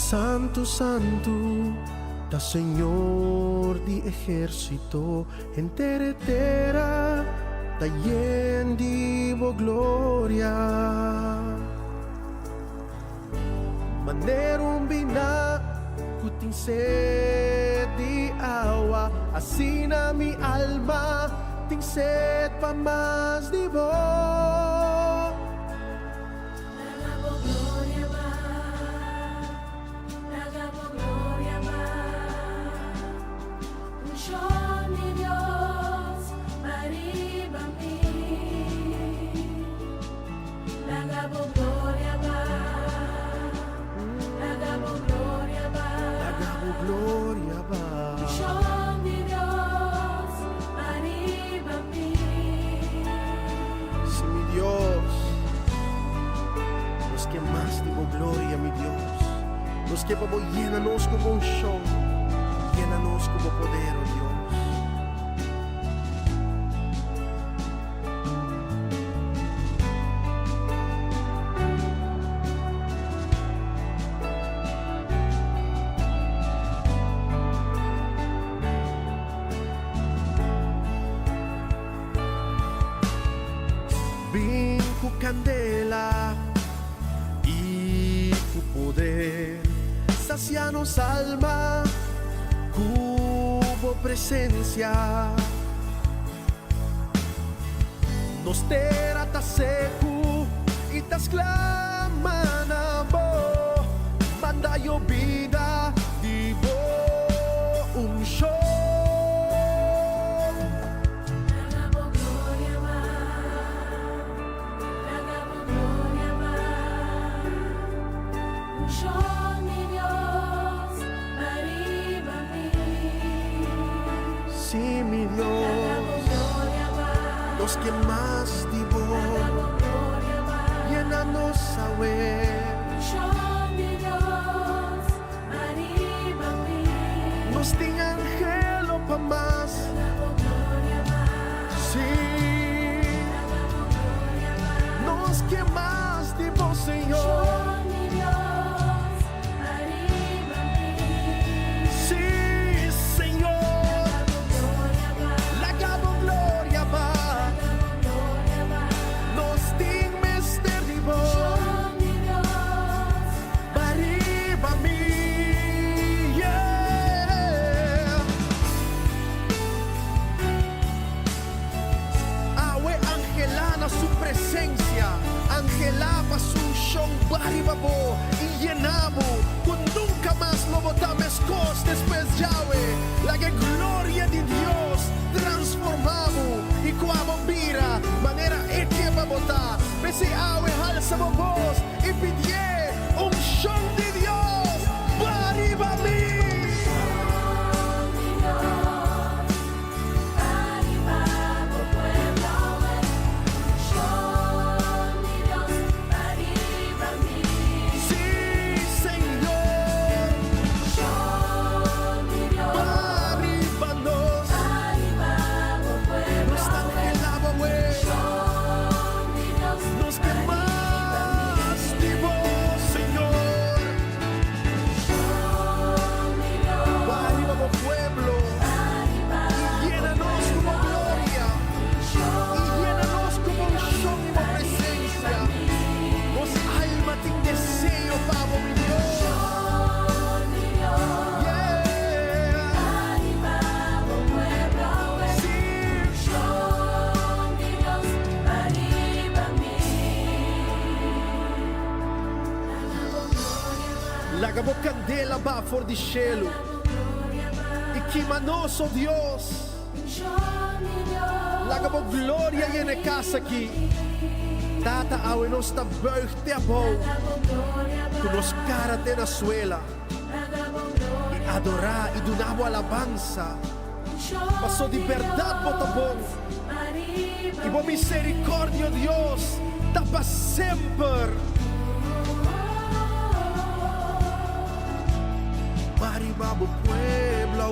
Santo, santo, da Señor di ejército, entera, da llen di gloria. Maneron bina, kuting sed di awa, asina mi alma, ting sed pa mas di vos. Gloria va. Unción de Dios, arriba a mí. Sí, mi Dios, los que más digo gloria, mi Dios, los que vamos, llénanos como unción, llénanos como poder, oh Dios. Ku candela y ku poder, sacianos alma, cubo presencia, nos terata secu y tas clamanabo, manda yo vida, divo un show. Sí, mi Dios, los que más divo, llénanos a ver. Nos ting angelo pa más. Sí, nos que más divo, Señor. Angelaba su show baribabo y llenamos con nunca más lo botames cos después Yahweh la que gloria de Dios transformamos y cuando mira manera que va a botar pese Yahweh alza voz y pidie un show de Dios baribami. Lagabo candela ba for di cielo e que manoso Dios lagabo gloria y en casa aquí tata awe nos ta buigte abo que nos carate na suela y adorar y dunabo alabanza paso de verdad botabon y bo misericordia Dios tapa sempre. Baribabo Puebla,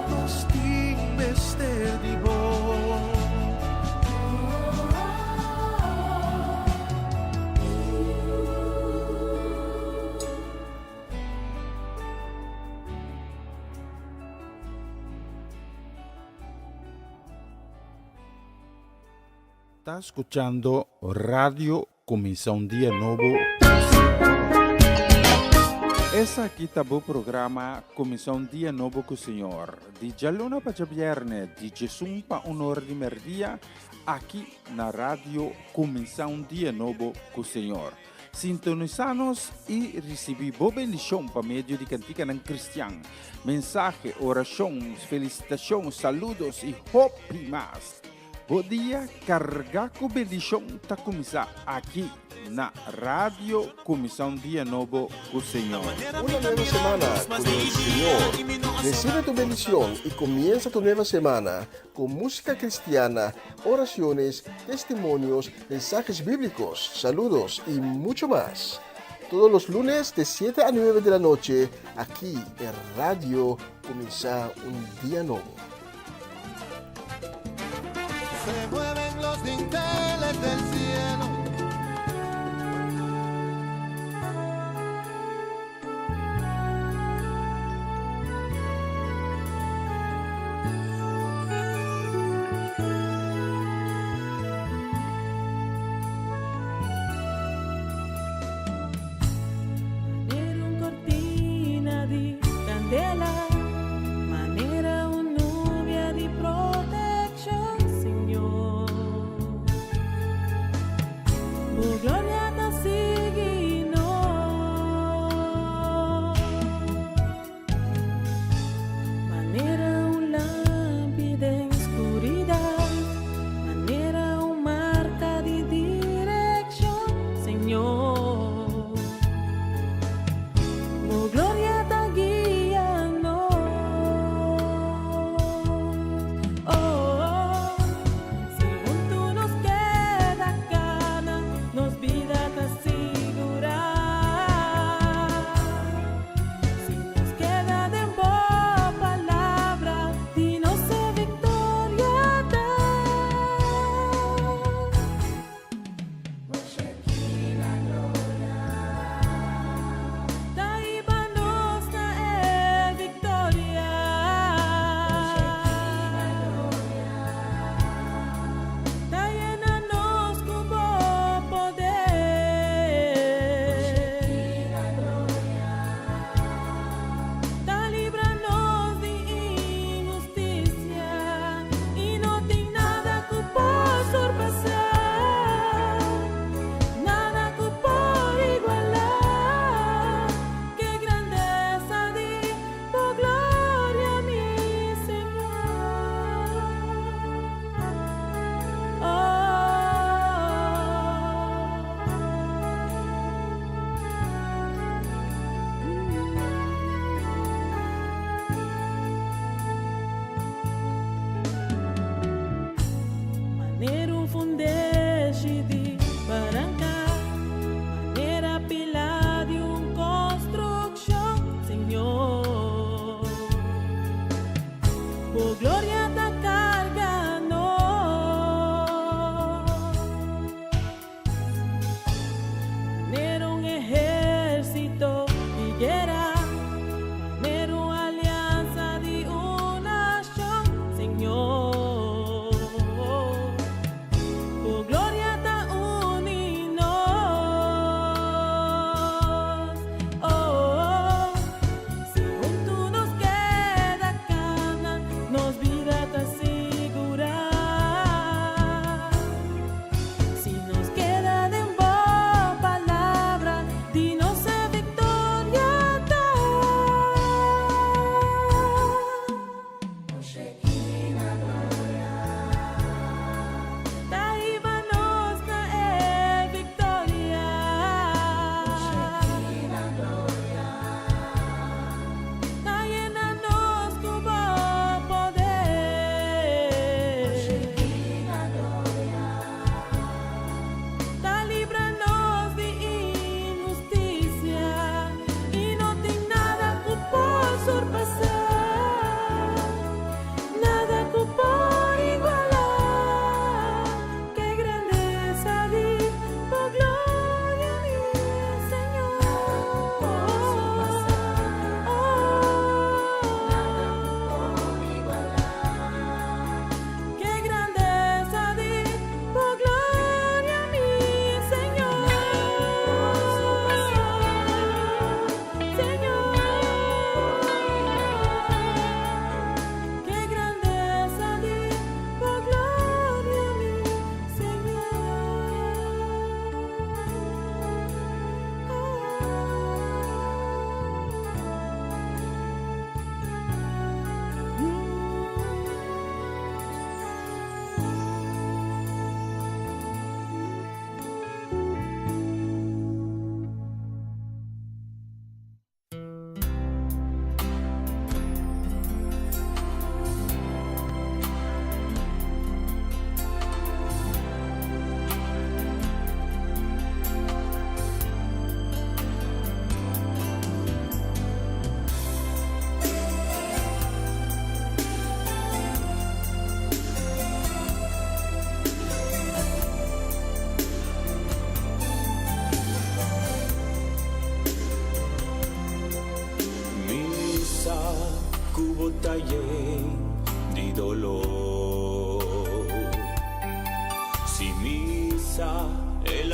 nos ting Está escuchando Radio Comienza un Día Nuevo. Essa aqui tá o programa Comienza un Día Nuevo com o Senhor. De Jalona para Viernes, de Jesus para honor de merdia, aqui na rádio Comienza un Día Nuevo com o Senhor. Sintonizanos e recebi boa bendição para meio de cantica ng cristiano. Mensagem, oração, felicitação, saludos e hope mais. Bom dia, carga com bendição tá começar aqui na Rádio Comisión Día Nuevo con Señor. Una nueva semana con el Señor. Recibe tu bendición y comienza tu nueva semana con música cristiana, oraciones, testimonios, mensajes bíblicos, saludos y mucho más. Todos los lunes de 7 a 9 de la noche, aquí en Radio Comienza un Día Nuevo. Se mueven los dinteles del cielo. Era un cortina di candela, manera un nubia di protection, Signor. Oh, gloria ta sigino. Manera un lámpida en oscuridad, manera un marca di direction, Señor. Oh, gloria ta guíanos. Oh, según tú nos queda gana, nos vida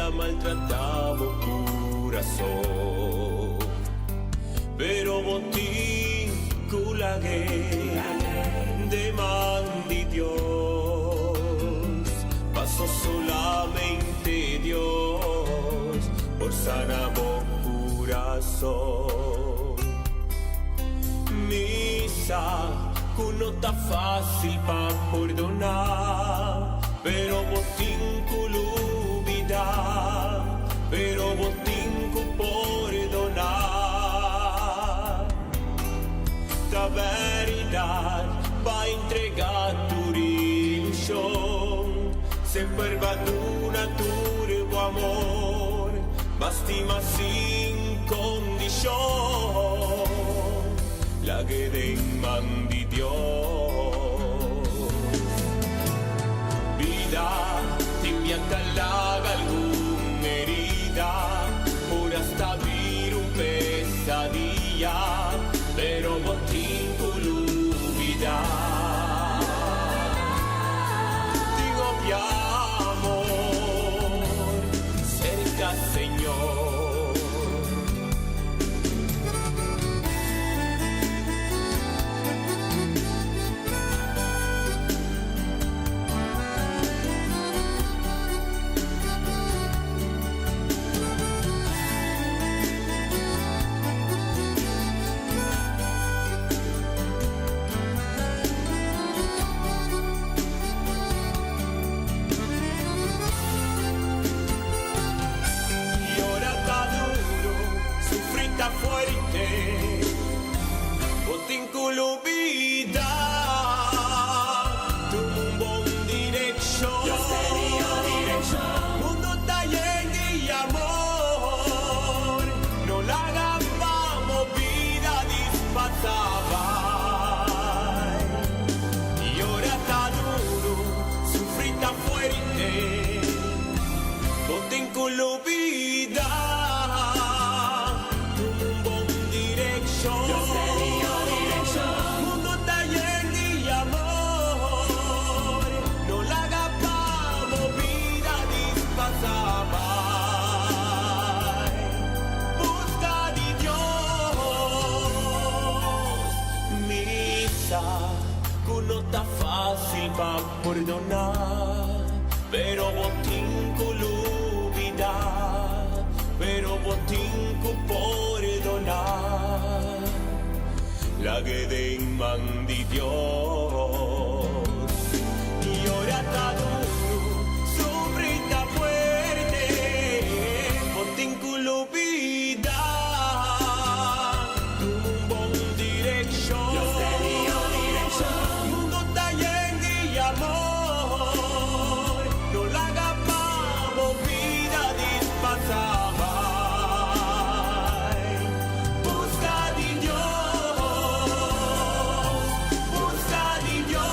la maltratamos corazón. Pero botín culagé de mandi Dios, pasó solamente Dios por sanamos corazón. Misa, que no está fácil pa' perdonar, pero botín culubidad, pero botín perdonar. La veridad va a entregar tu ilusión, se pervaduna tu amor, bastima sin condición, la que de mandi Dios. Vida, te enviaca alguna herida, por hasta vivir un pesadilla, pero botín culubida. Digo mi amor, cerca Señor. Botín culubida, tu mundo en dirección. Yo sería dirección. Mundo está lleno de amor, no la hagamos vida dispasada. Y ahora está duro, sufrir tan fuerte. Botín culubida. Que no está fácil pa' perdonar, pero botín culubida, pero botín perdonar, la que de mandi Dios. Y ahora está duro, sufrita fuerte, botín culubida, tu mundo en dirección. Mundo está lleno de amor, no la hagamos vida dispasada. Busca de Dios, busca de Dios,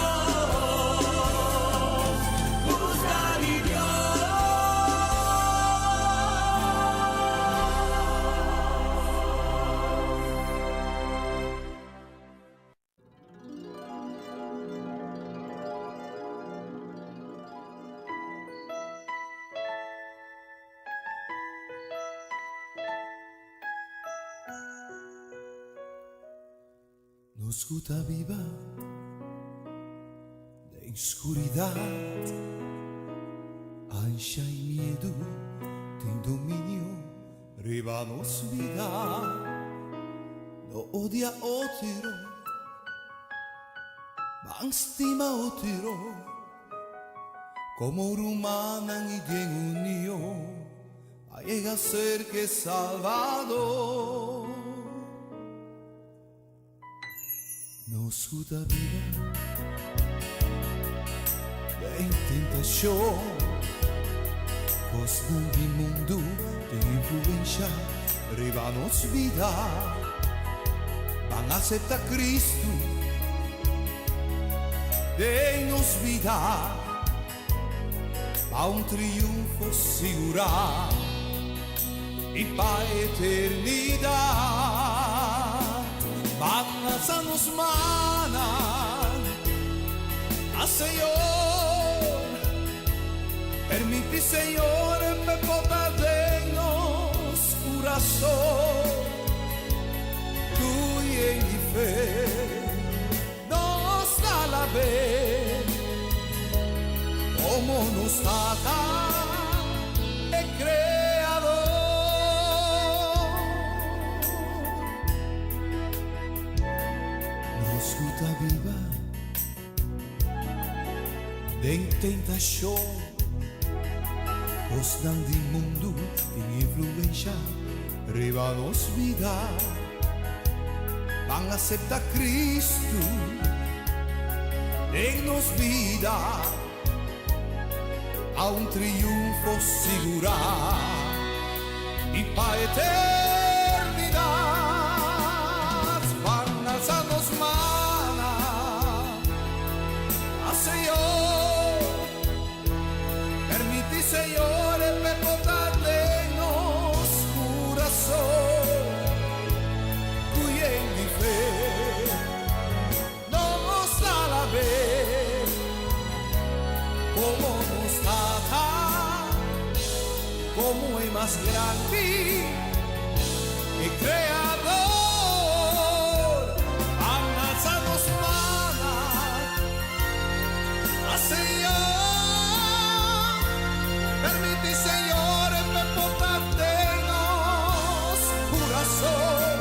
busca de Dios. Nos gusta viva de oscuridad, ansia y miedo, ten dominio, ribanos vida, no odia otro, van stima otro, como rumanan y en unión, a llega a ser que Salvador. Nos gusta vida de tentación, constante mundo de influencia, ribanos vida, van a aceptar Cristo, denos vida, a un triunfo seguro y para eternidad. Van a nos manan a Señor, permite Señor me poder stata e creador. Não escuta viva de tentação, os dan di mundo tem influência, riba nos vida, van acepta Cristo em nos vida, a un triunfo segurar e para eternidad van alzarnos mana a Señor, permiti Señor per portarle en nos corazón, cuyendo fe nos da la vez como nos trata, como es más grande y creador, han alzado sus manos a Señor, permite Señor me portarte en nos corazón,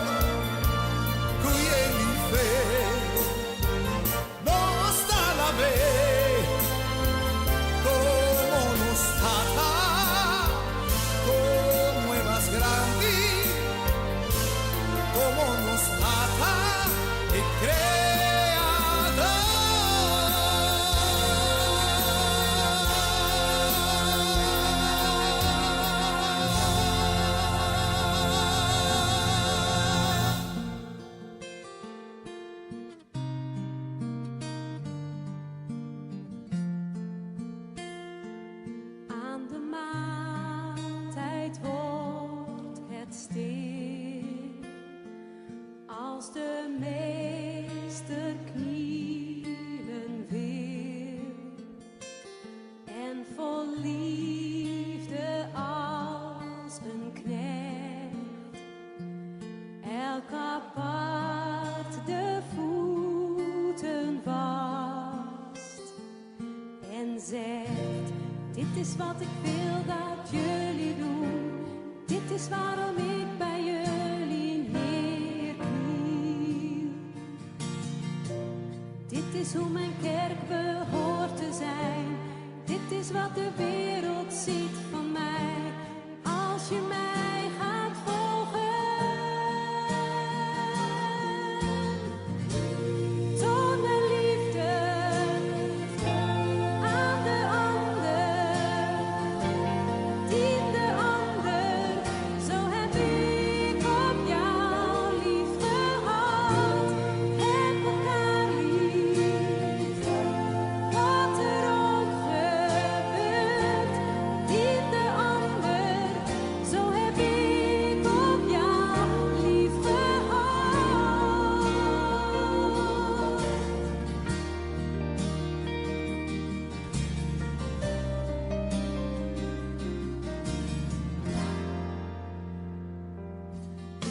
cuya mi fe nos da la vez como nos trata, como es más grande, como nos trata el Aan de maaltijd wordt het stil, als de meester knielen wil, en vol liefde als een knecht, elk apart de voeten vast, en zegt: dit is wat ik wil dat jullie doen, dit is waarom ik bij jullie neerkniel. Dit is hoe mijn kerk behoort te zijn, dit is wat de wereld ziet van mij, als je mij gaat volgen. Toon mijn liefde aan de ander, dien de ander, zo heb ik op jou lief gehad. Heb elkaar lief, wat er ook gebeurt, dien de ander, zo heb ik op jou lief gehad.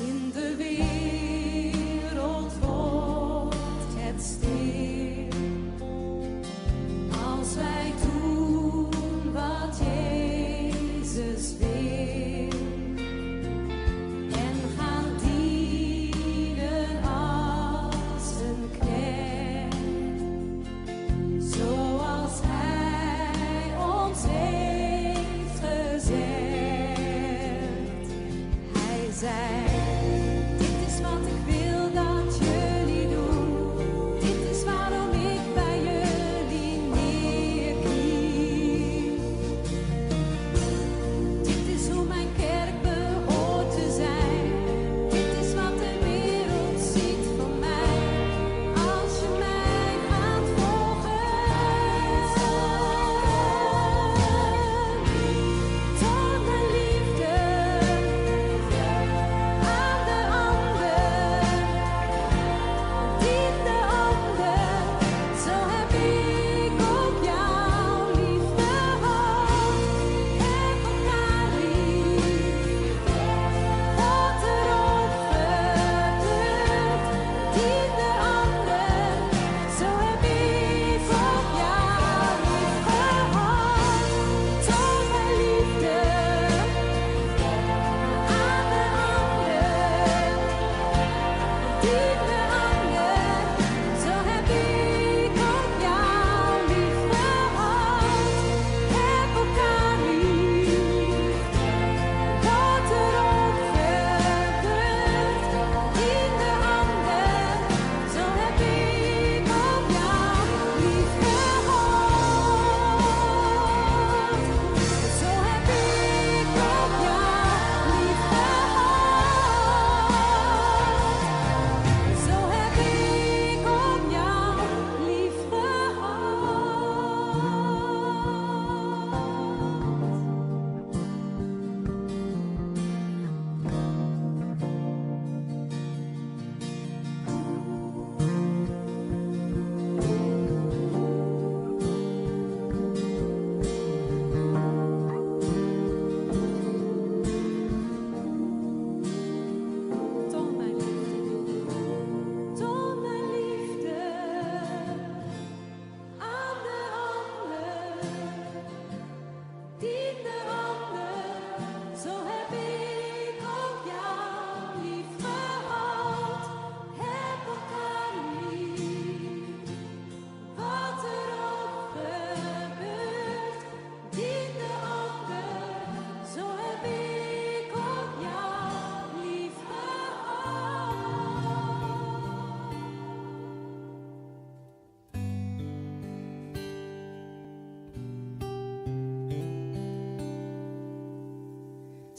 In de wereld wordt het stil, als wij doen wat Jezus wil, en gaan dienen als een knecht, zoals Hij ons heeft gezegd. Hij zei: dit is wat ik wil dat jullie doen, dit is waarom ik bij jullie neerkniel. Dit is hoe mijn kerk behoort te zijn, dit is wat de wereld ziet van mij, als je mij gaat volgen. Toon mijn liefde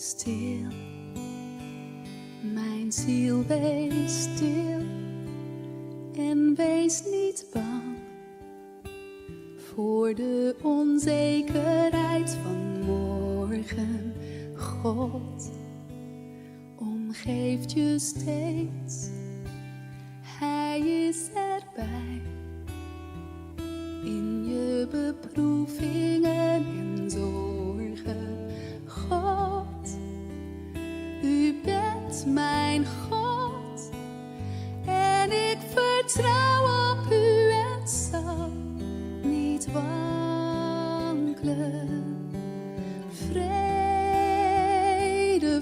Stil, mijn ziel, wees stil en wees niet bang voor de onzekerheid van morgen. God omgeeft je steeds, Hij is erbij in je beproevingen en zorgen. God, U bent mijn God en ik vertrouw op U en zal niet wankelen. Vrede,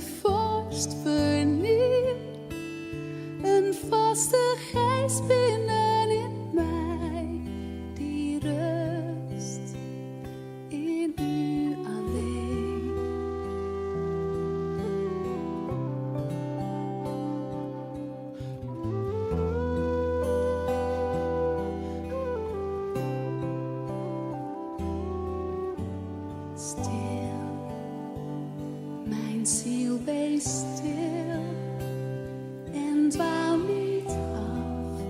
vorst, vernieuw, een vaste geest binnenin mij, die rust in U alleen. Stil, mijn ziel, wees stil en dwaal niet af.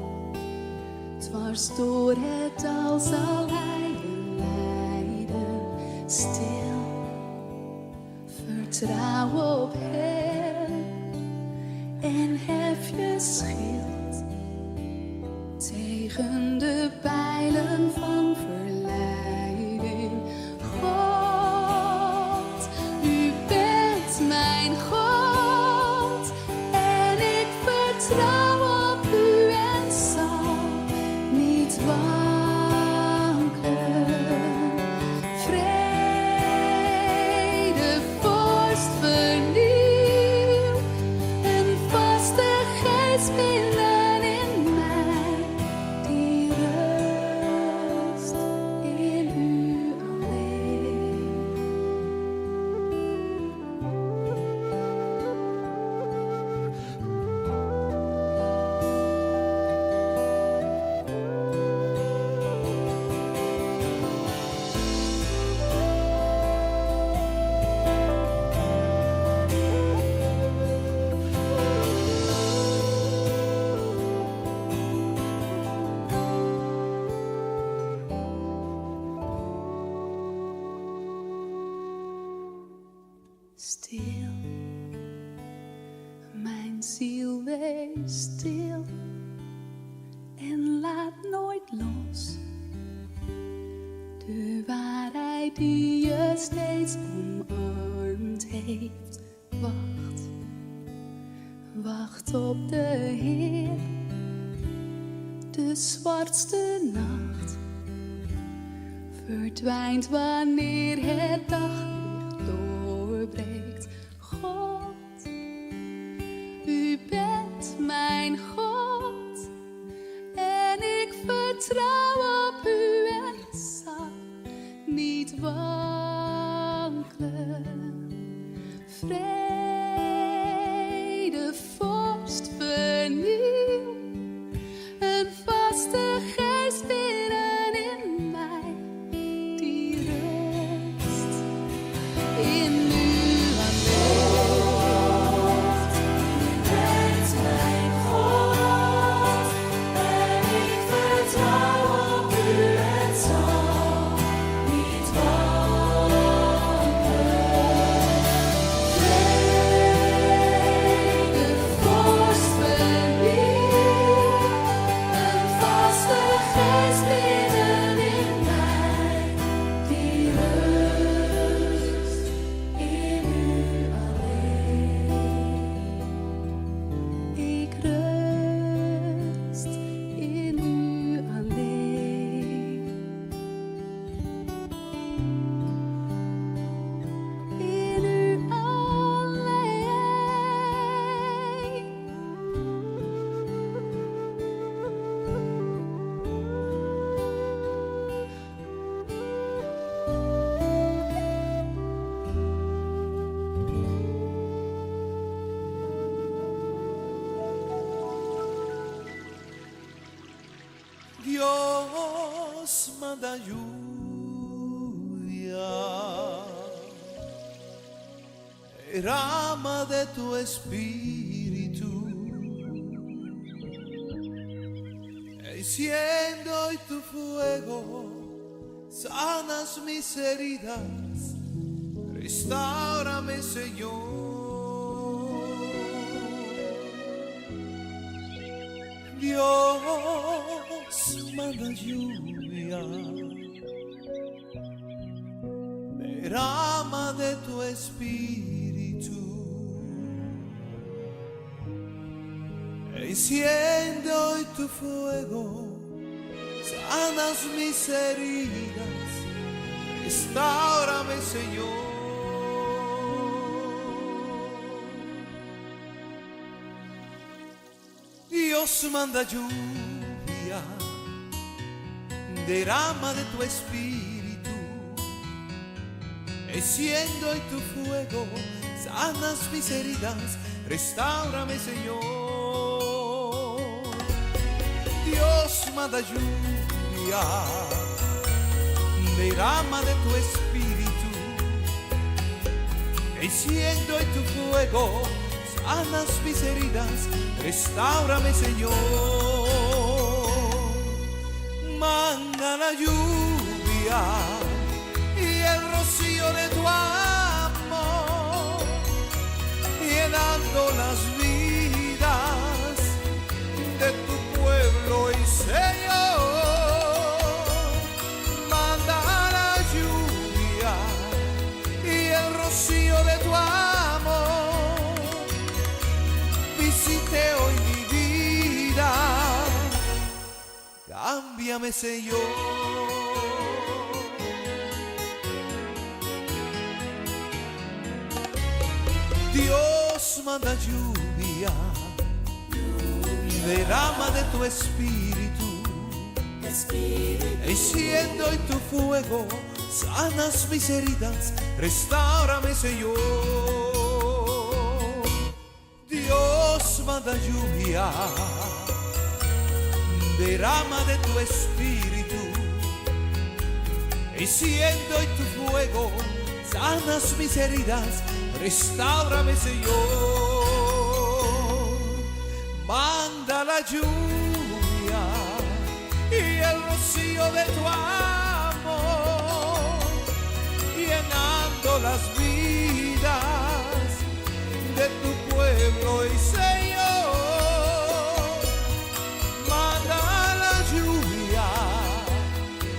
Dwars door het dal zal Hij je leiden. Stil, vertrouw op Hem en hef je schild tegen de pijlen van verleiding. God, U bent mijn God en ik vertrouw op U en zal niet wankelen. Vrede, vorst, vernieuw, een vaste geest binnenin mij, die rust in U alleen. Stil, mijn ziel, wees stil en laat nooit los de waarheid die je steeds omarmd heeft. Wacht, wacht op de Heer, de zwartste nacht verdwijnt wanneer het daglicht doorbreekt. God, U bent mijn God en ik vertrouw op U en zal niet wankelen. Vrede, vorst, vernieuw, een vaste geest binnenin mij, die rust in U alleen. U bent mijn God en ik vertrouw op U en zal niet wankelen. Vrede, vorst, vernieuw, een vaste geest binnenin mij, die rust in U alleen. Ik rust in U alleen. In U Dios manda lluvia, derrama de tu espíritu. Enciendo hoy tu fuego, sanas mis heridas, restáurame, Señor. Dios, manda lluvia, derrama de tu espíritu. Enciende hoy tu fuego, sanas mis heridas, restáurame, Señor. Dios, manda lluvia, derrama de tu espíritu. Enciendo hoy tu fuego, sanas mis heridas, restáurame, Señor. Dios, manda lluvia, derrama de tu espíritu. Enciendo hoy tu fuego, sanas mis heridas, restáurame, Señor. Manda la lluvia y el rocío de tu amor, llenando las vidas de tu pueblo y Señor. Manda la lluvia y el rocío de tu amor, visite hoy mi vida, cámbiame, Señor. Dios, manda lluvia, derrama de tu espíritu. Enciendo hoy tu fuego, sanas mis heridas, restáurame, Señor. Dios, manda lluvia, derrama de tu espíritu. Enciendo hoy tu fuego, sanas mis heridas, restáurame, Señor. Manda la lluvia y el rocío de tu amor, llenando las vidas de tu pueblo y Señor. Manda la lluvia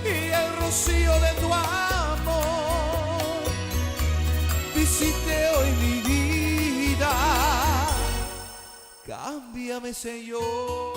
y el rocío de tu amor, visite hoy mi vida, cámbiame, Señor.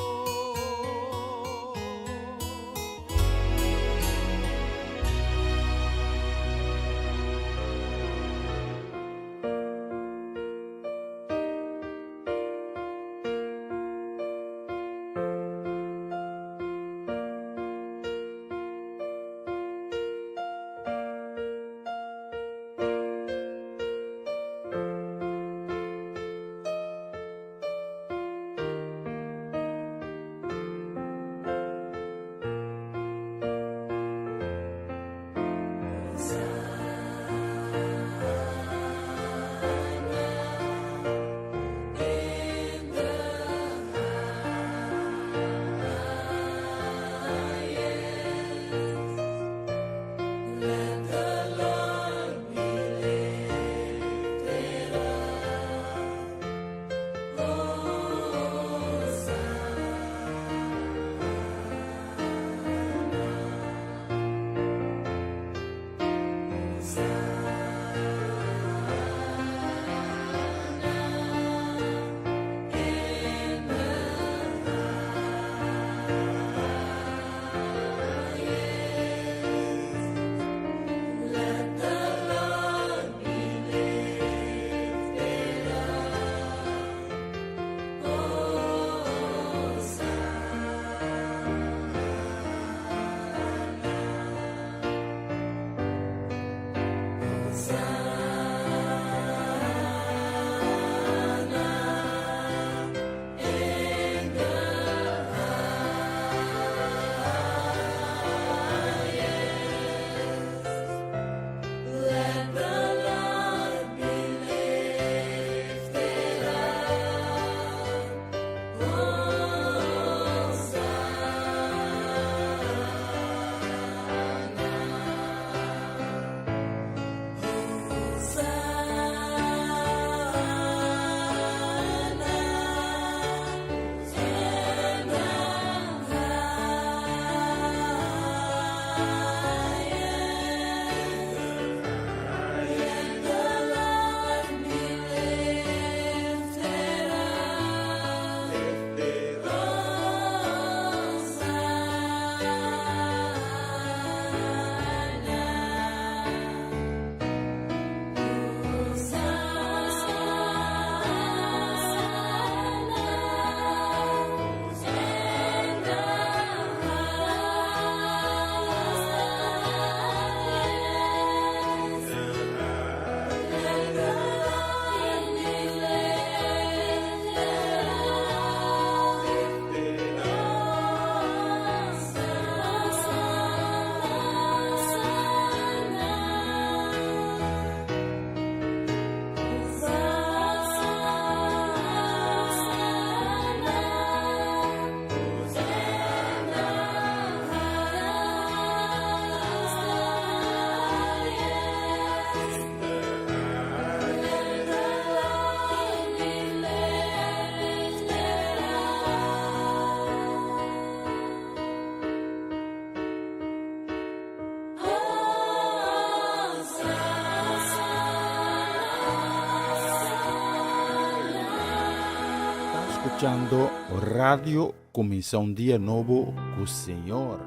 escuchando Radio Comisión Día Novo con Señor.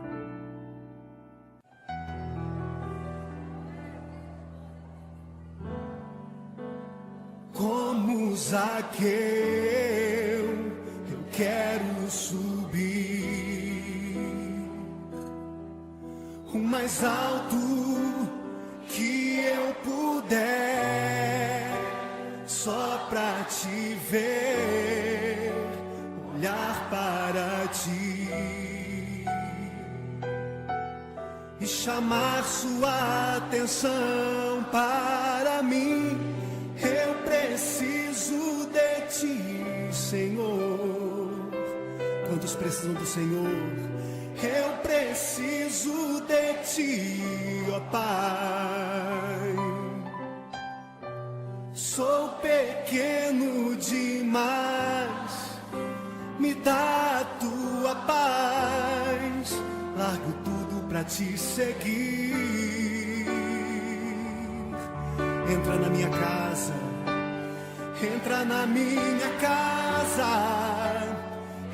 Como Zaqueu, eu quero subir o mais alto que eu puder, só pra te ver, olhar para ti e chamar sua atenção para mim. Eu preciso de ti, Senhor. Quantos precisam do Senhor? Eu preciso de ti, ó Pai. Sou pequeno demais, me dá a tua paz. Largo tudo pra te seguir. Entra na minha casa, entra na minha casa,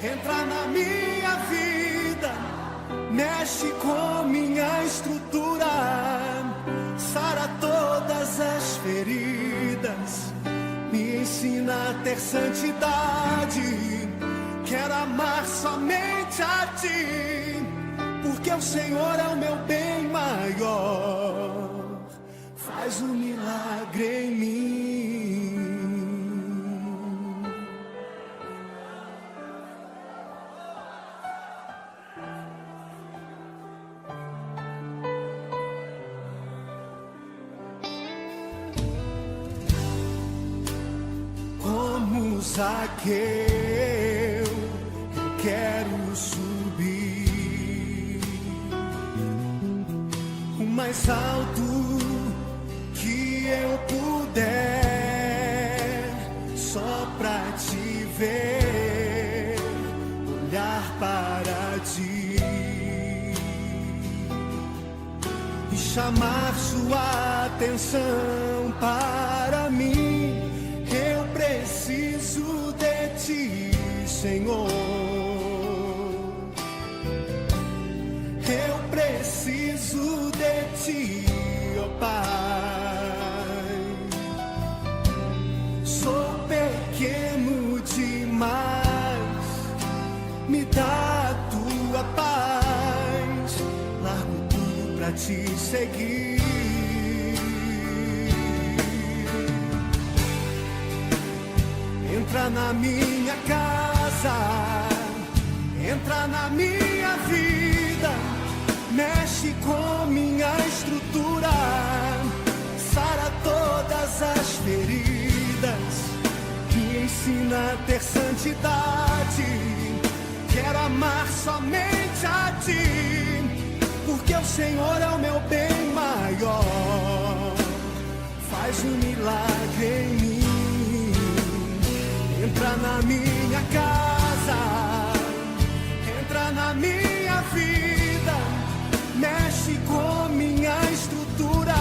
entra na minha vida, mexe com minha estrutura, sara todas as feridas, me ensina a ter santidade, quero amar somente a ti, porque o Senhor é o meu bem maior. Faz um milagre em mim. Como Zaqueu, eu quero subir o mais alto eu puder, só pra te ver, olhar para ti e chamar sua atenção para mim. Eu preciso de ti, Senhor. Eu preciso de ti, ó Pai. Sou pequeno demais, me dá a tua paz, largo tudo pra te seguir. Entra na minha casa, entra na minha vida, mexe com minha estrutura, sara todas as feridas, me ensina a ter santidade, quero amar somente a ti, porque o Senhor é o meu bem maior. Faz um milagre em mim. Entra na minha casa, entra na minha vida, mexe com minha estrutura,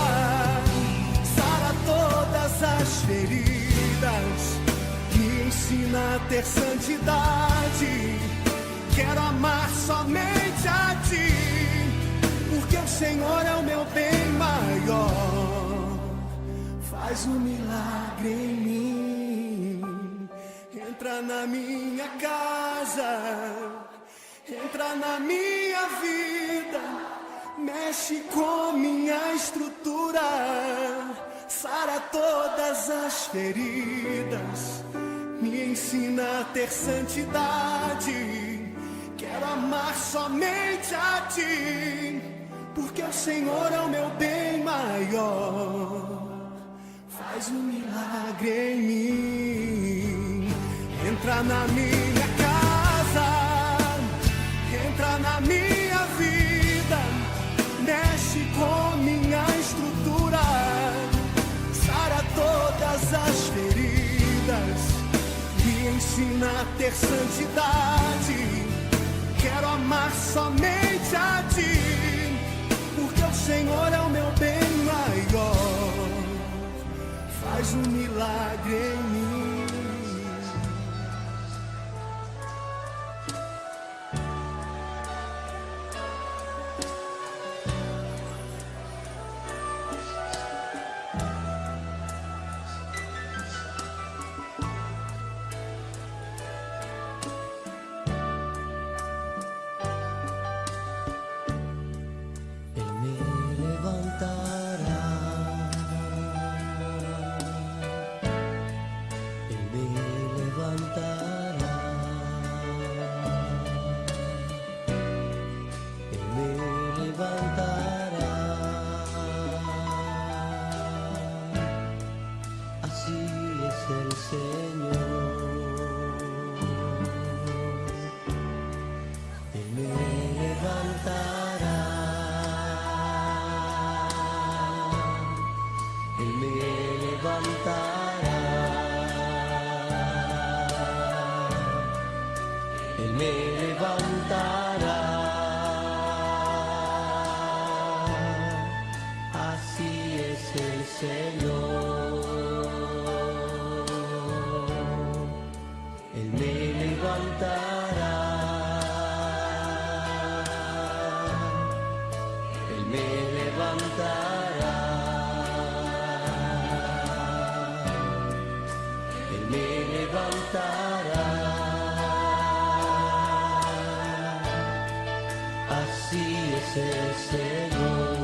sara todas as feridas, me ensina a ter santidade, quero amar somente a ti, porque o Senhor é o meu bem maior. Faz um milagre em mim. Entra na minha casa, entra na minha vida, mexe com minha estrutura, sara todas as feridas, me ensina a ter santidade, quero amar somente a ti, porque o Senhor é o meu bem maior. Faz um milagre em mim. Entra na minha casa, entra na minha vida, mexe com minha estrutura, sara todas as feridas, me ensina a ter santidade, quero amar somente a ti, porque o Senhor é o meu bem maior. Faz um milagre em mim. Señor. Él me levantará, Él me levantará, Él me levantará. Así es el Señor. Él me levantará, Él me levantará, Él me levantará. Así es el Señor.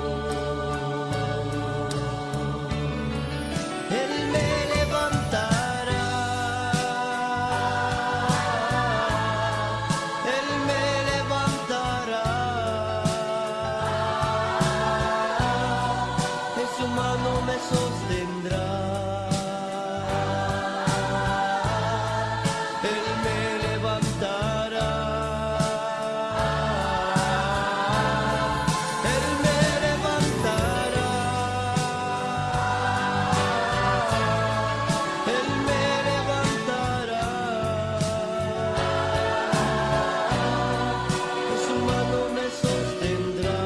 Él me levantará, Él me levantará, en su mano me sostendrá. Él me levantará, Él me levantará, Él me levantará, en su mano me sostendrá.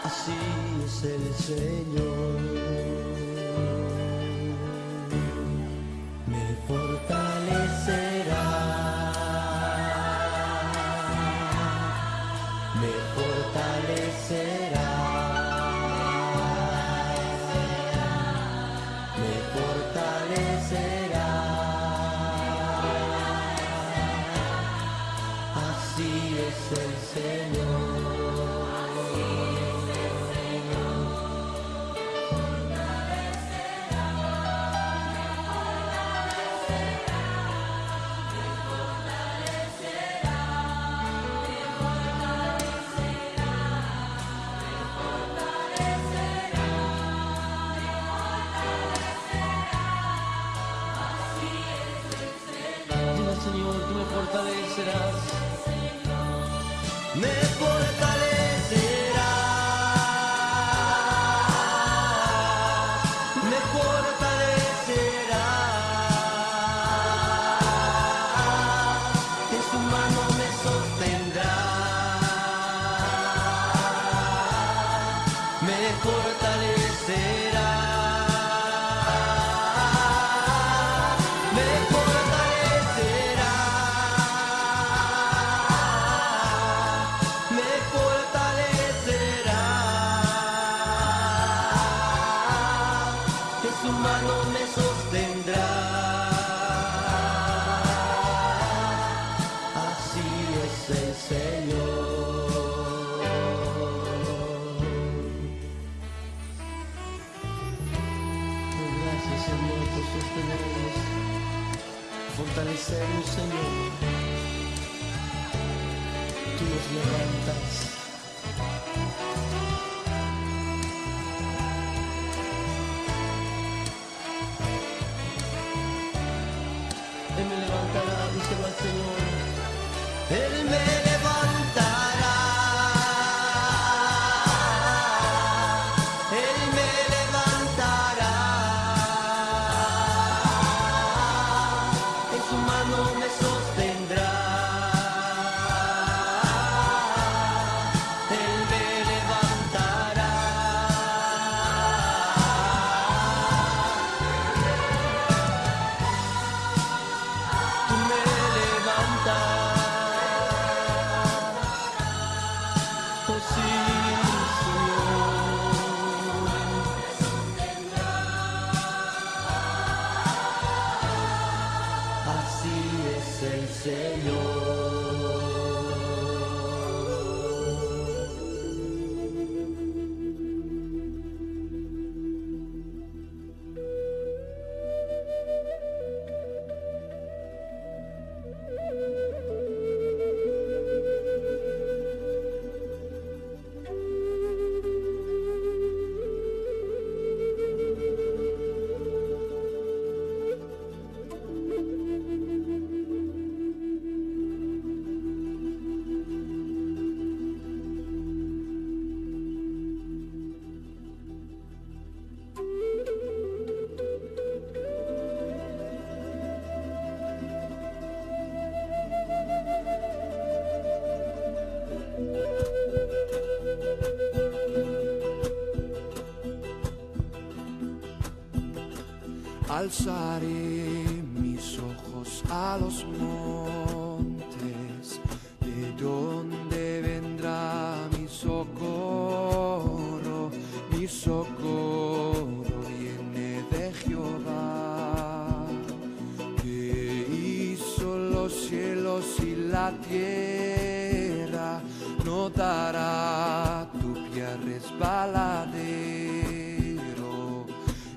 Así es el Señor. Me fortalecerá, me fortalecerá, me fortalecerá. Así es el Señor. Dile, Señor, tú me fortalecerás. Me fortalecerá, me fortalecerá. En su mano me sostendrá. Me fortalecerá, me fortalecerá, me fortalecerá. En su mano me sostendrá. Así es el Señor. Gracias, Señor, por sostenernos, fortalecernos, Señor. Tú nos levantas. Él me levantará, dice el Señor. Él me levantará, Él me levantará, en su mano me sostendrá. Alzaré mis ojos a los montes, ¿de dónde vendrá mi socorro? Mi socorro viene de Jehová, que hizo los cielos y la tierra. No dará tu pie resbaladero,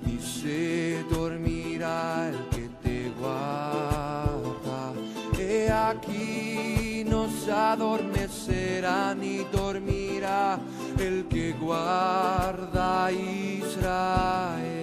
ni se dormirá el que te guarda. He aquí no se adormecerá ni dormirá el que guarda a Israel.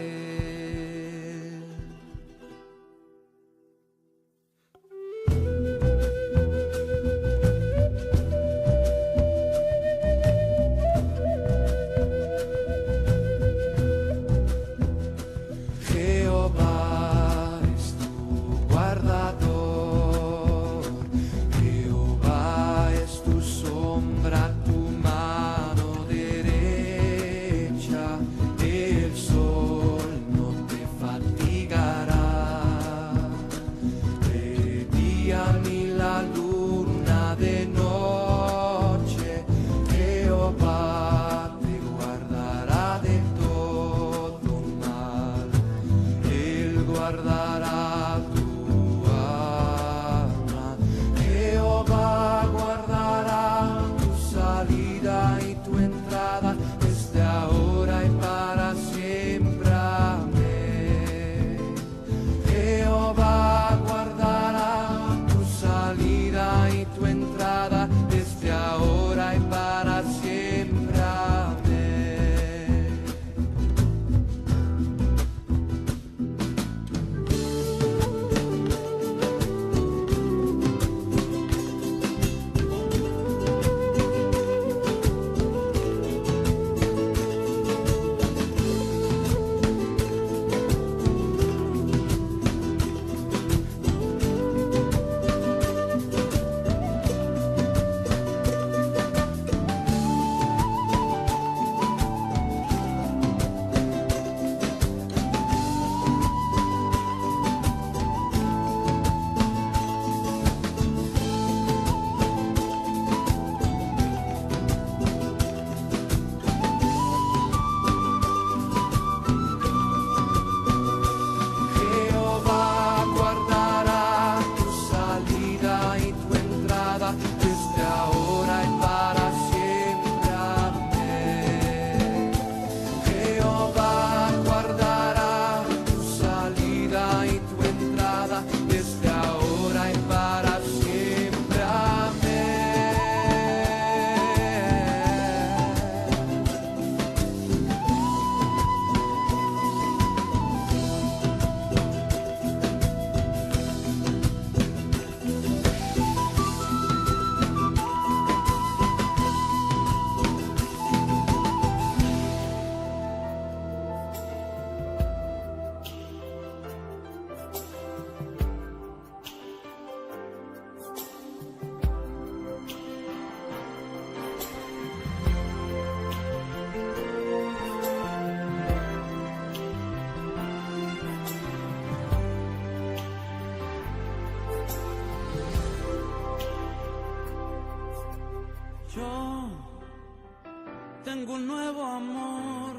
tengo un nuevo amor.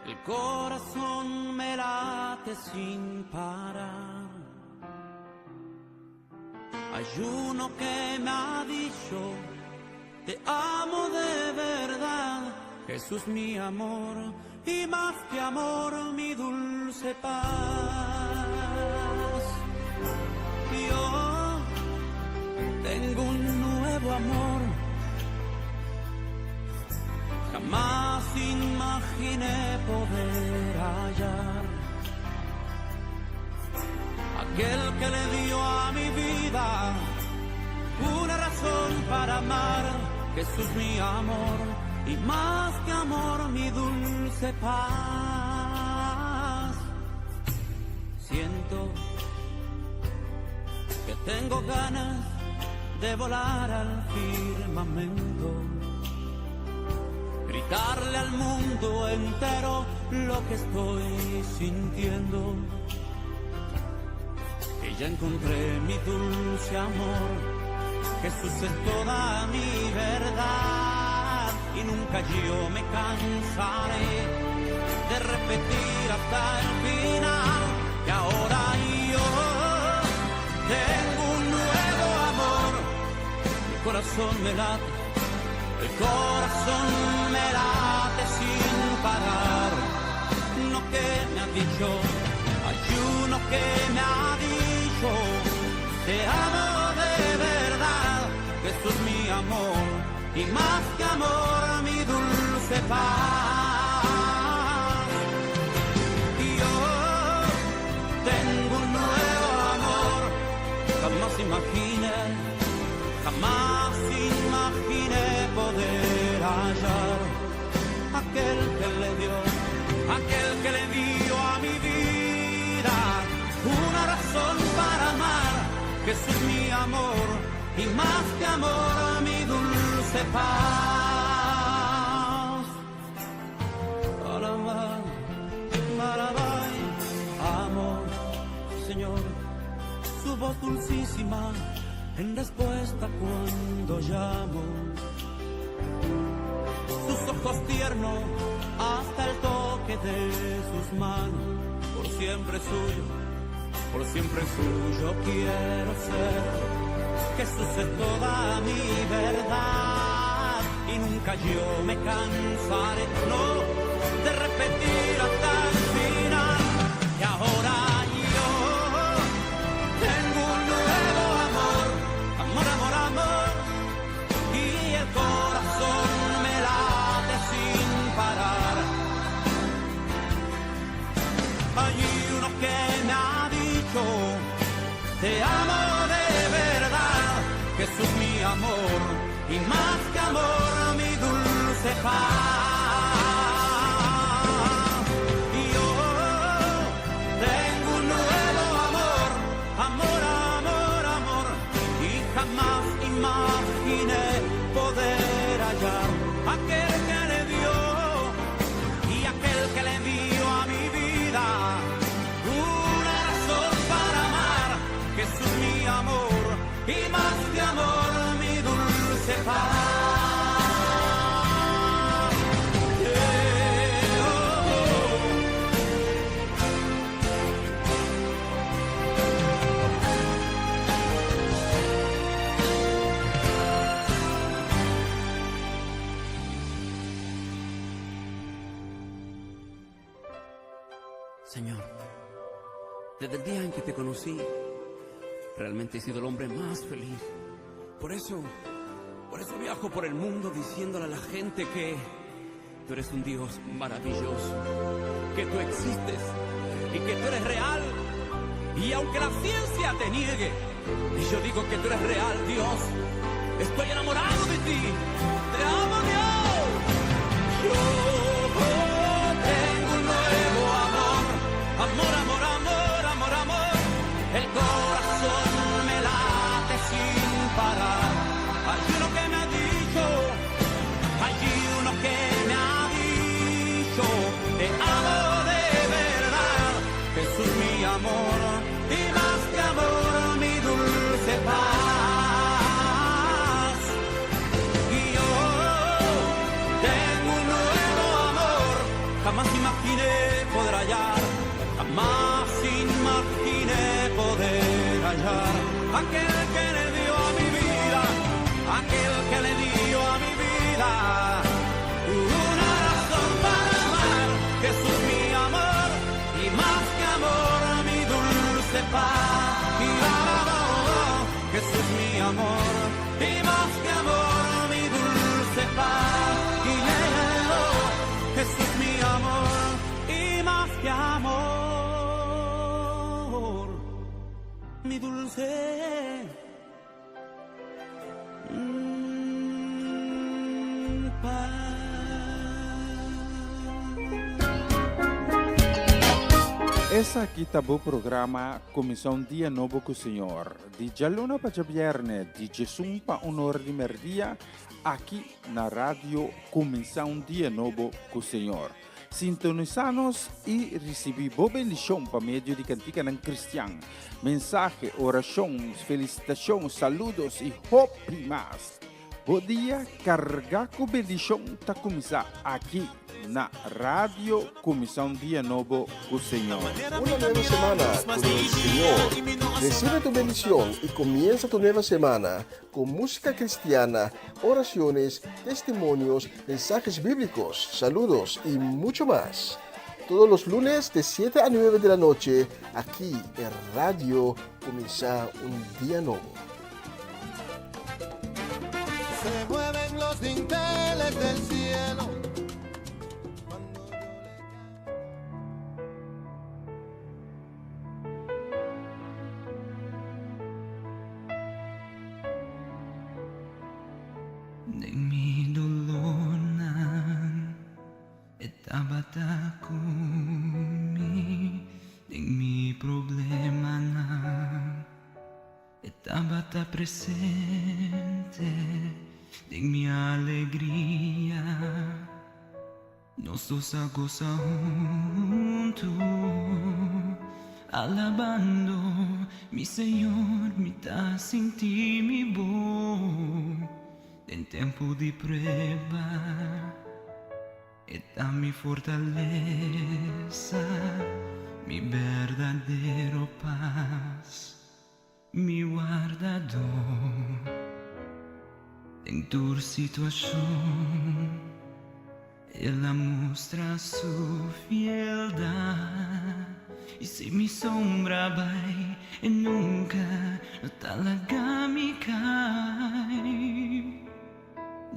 El corazón me late sin parar. Hay uno que me ha dicho, te amo de verdad. Jesús mi amor, y más que amor mi dulce paz. Yo tengo un nuevo amor. Jamás imaginé poder hallar aquel que le dio a mi vida una razón para amar. Jesús mi amor, y más que amor mi dulce paz. Siento que tengo ganas de volar al firmamento. gritarle al mundo entero lo que estoy sintiendo. Que ya encontré mi dulce amor, Jesús es toda mi verdad y nunca yo me cansaré de repetir hasta el final que ahora yo tengo un nuevo amor. El corazón me late, el corazón me late sin parar. Uno que me ha dicho, hay uno que me ha dicho, te amo de verdad, Jesús mi amor, y más que amor mi dulce paz. Y yo tengo un nuevo amor, jamás imaginé poder hallar aquel que le dio a mi vida una razón para amar. Jesús mi amor, y más que amor mi dulce paz. Alabay, amor, Señor, su voz dulcísima en respuesta cuando llamo, sus ojos tiernos hasta el toque de sus manos, por siempre suyo quiero ser. Jesús es toda mi verdad y nunca yo me cansaré, no, de repetir hasta el final que ahora yo tengo un nuevo amor, amor, amor, amor, y el corazón me late sin parar. Hay uno que me ha dicho, te amo de verdad, Jesús mi amor, y más que amor mi dulce paz. Y yo tengo un nuevo amor, amor, amor, amor, y jamás imaginé poder hallar aquel que le dio y aquel que le dio a mi vida una razón para amar. Jesús mi amor, y más que amor mi dulce paz. Señor, desde el día en que te conocí, realmente he sido el hombre más feliz. Por eso viajo por el mundo diciéndole a la gente que tú eres un Dios maravilloso, que tú existes y que tú eres real. Y aunque la ciencia te niegue, yo digo que tú eres real, Dios. Estoy enamorado de ti. Te amo, Dios. Yo tengo un nuevo amor, amor, amor, amor, amor, amor. El corazón me late sin parar. Hay uno que me ha dicho, hay uno que me ha dicho, te amo de verdad, Jesús mi amor, y más que amor mi dulce paz. Y yo tengo un nuevo amor, jamás imaginé poder hallar, jamás imaginé poder hallar aquel que le dio a mi vida, aquel que le dio a mi vida una razón para amar. Jesús mi amor, y más que amor mi dulce paz. Y Jesús mi amor, y más que amor mi dulce paz. Y Jesús mi amor, y más que amor mi dulce paz. Essa aqui tá o programa Comissão Dia Novo com o Senhor. De Jaluna para Viernes, de Jesus para Honor de Merdia, aqui na rádio Comissão Dia Novo com o Senhor. Sintonizanos e recebi boa bendição para meio de cantiga ng Cristian. Mensagem, oração, felicitações, saludos e hope mais. Bom dia, carga com bendição tá começar aqui na Rádio Comissão Dia Novo con Señor. Una nueva semana con el Señor. Recibe tu bendición y comienza tu nueva semana con música cristiana, oraciones, testimonios, mensajes bíblicos, saludos y mucho más. Todos los lunes de 7 a 9 de la noche, aquí en Radio Comienza un Día Nuevo. Se mueven los dinteles del cielo. Ding mi dulunan itabata kumi ding mi problema na itabata presente ding mi alegría nos dos a gozar juntos alabando mi Señor mi ta sin ti mi voz. En tempo de prueba, está mi fortaleza, mi verdadero paz, mi guardador. En tu situación, Él muestra su fieldad. Y si mi sombra va y nunca talaga mi cae.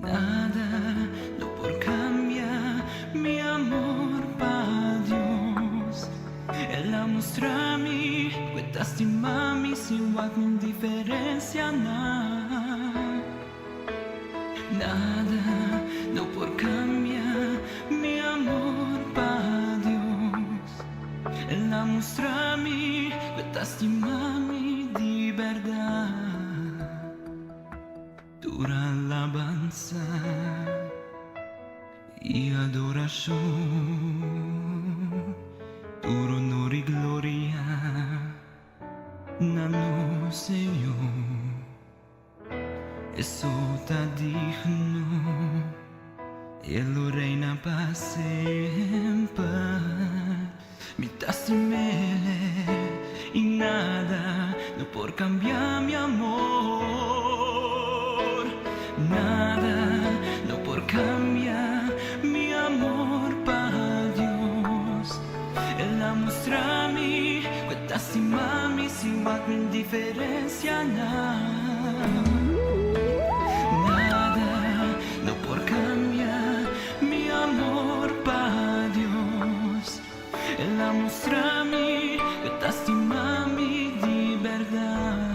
Nada no por cambiar mi amor para Dios. Él muestra a mí, cuentaste mami sin mi indiferencia nada. Nada no por cambiar mi amor para Dios. Él muestra a mí, cuentaste mami de verdad. Dura alabanza y adoración, duro honor y gloria, nano Señor, eso está digno, Él reina para siempre, mi tastimele y nada, no por cambiar mi amor. Nada, no por cambiar mi amor para Dios. Él muestra a mí, cuentas y mami sin más indiferencia nada. Nada, no por cambiar mi amor para Dios. Él muestra a mí, cuentas y mami de verdad.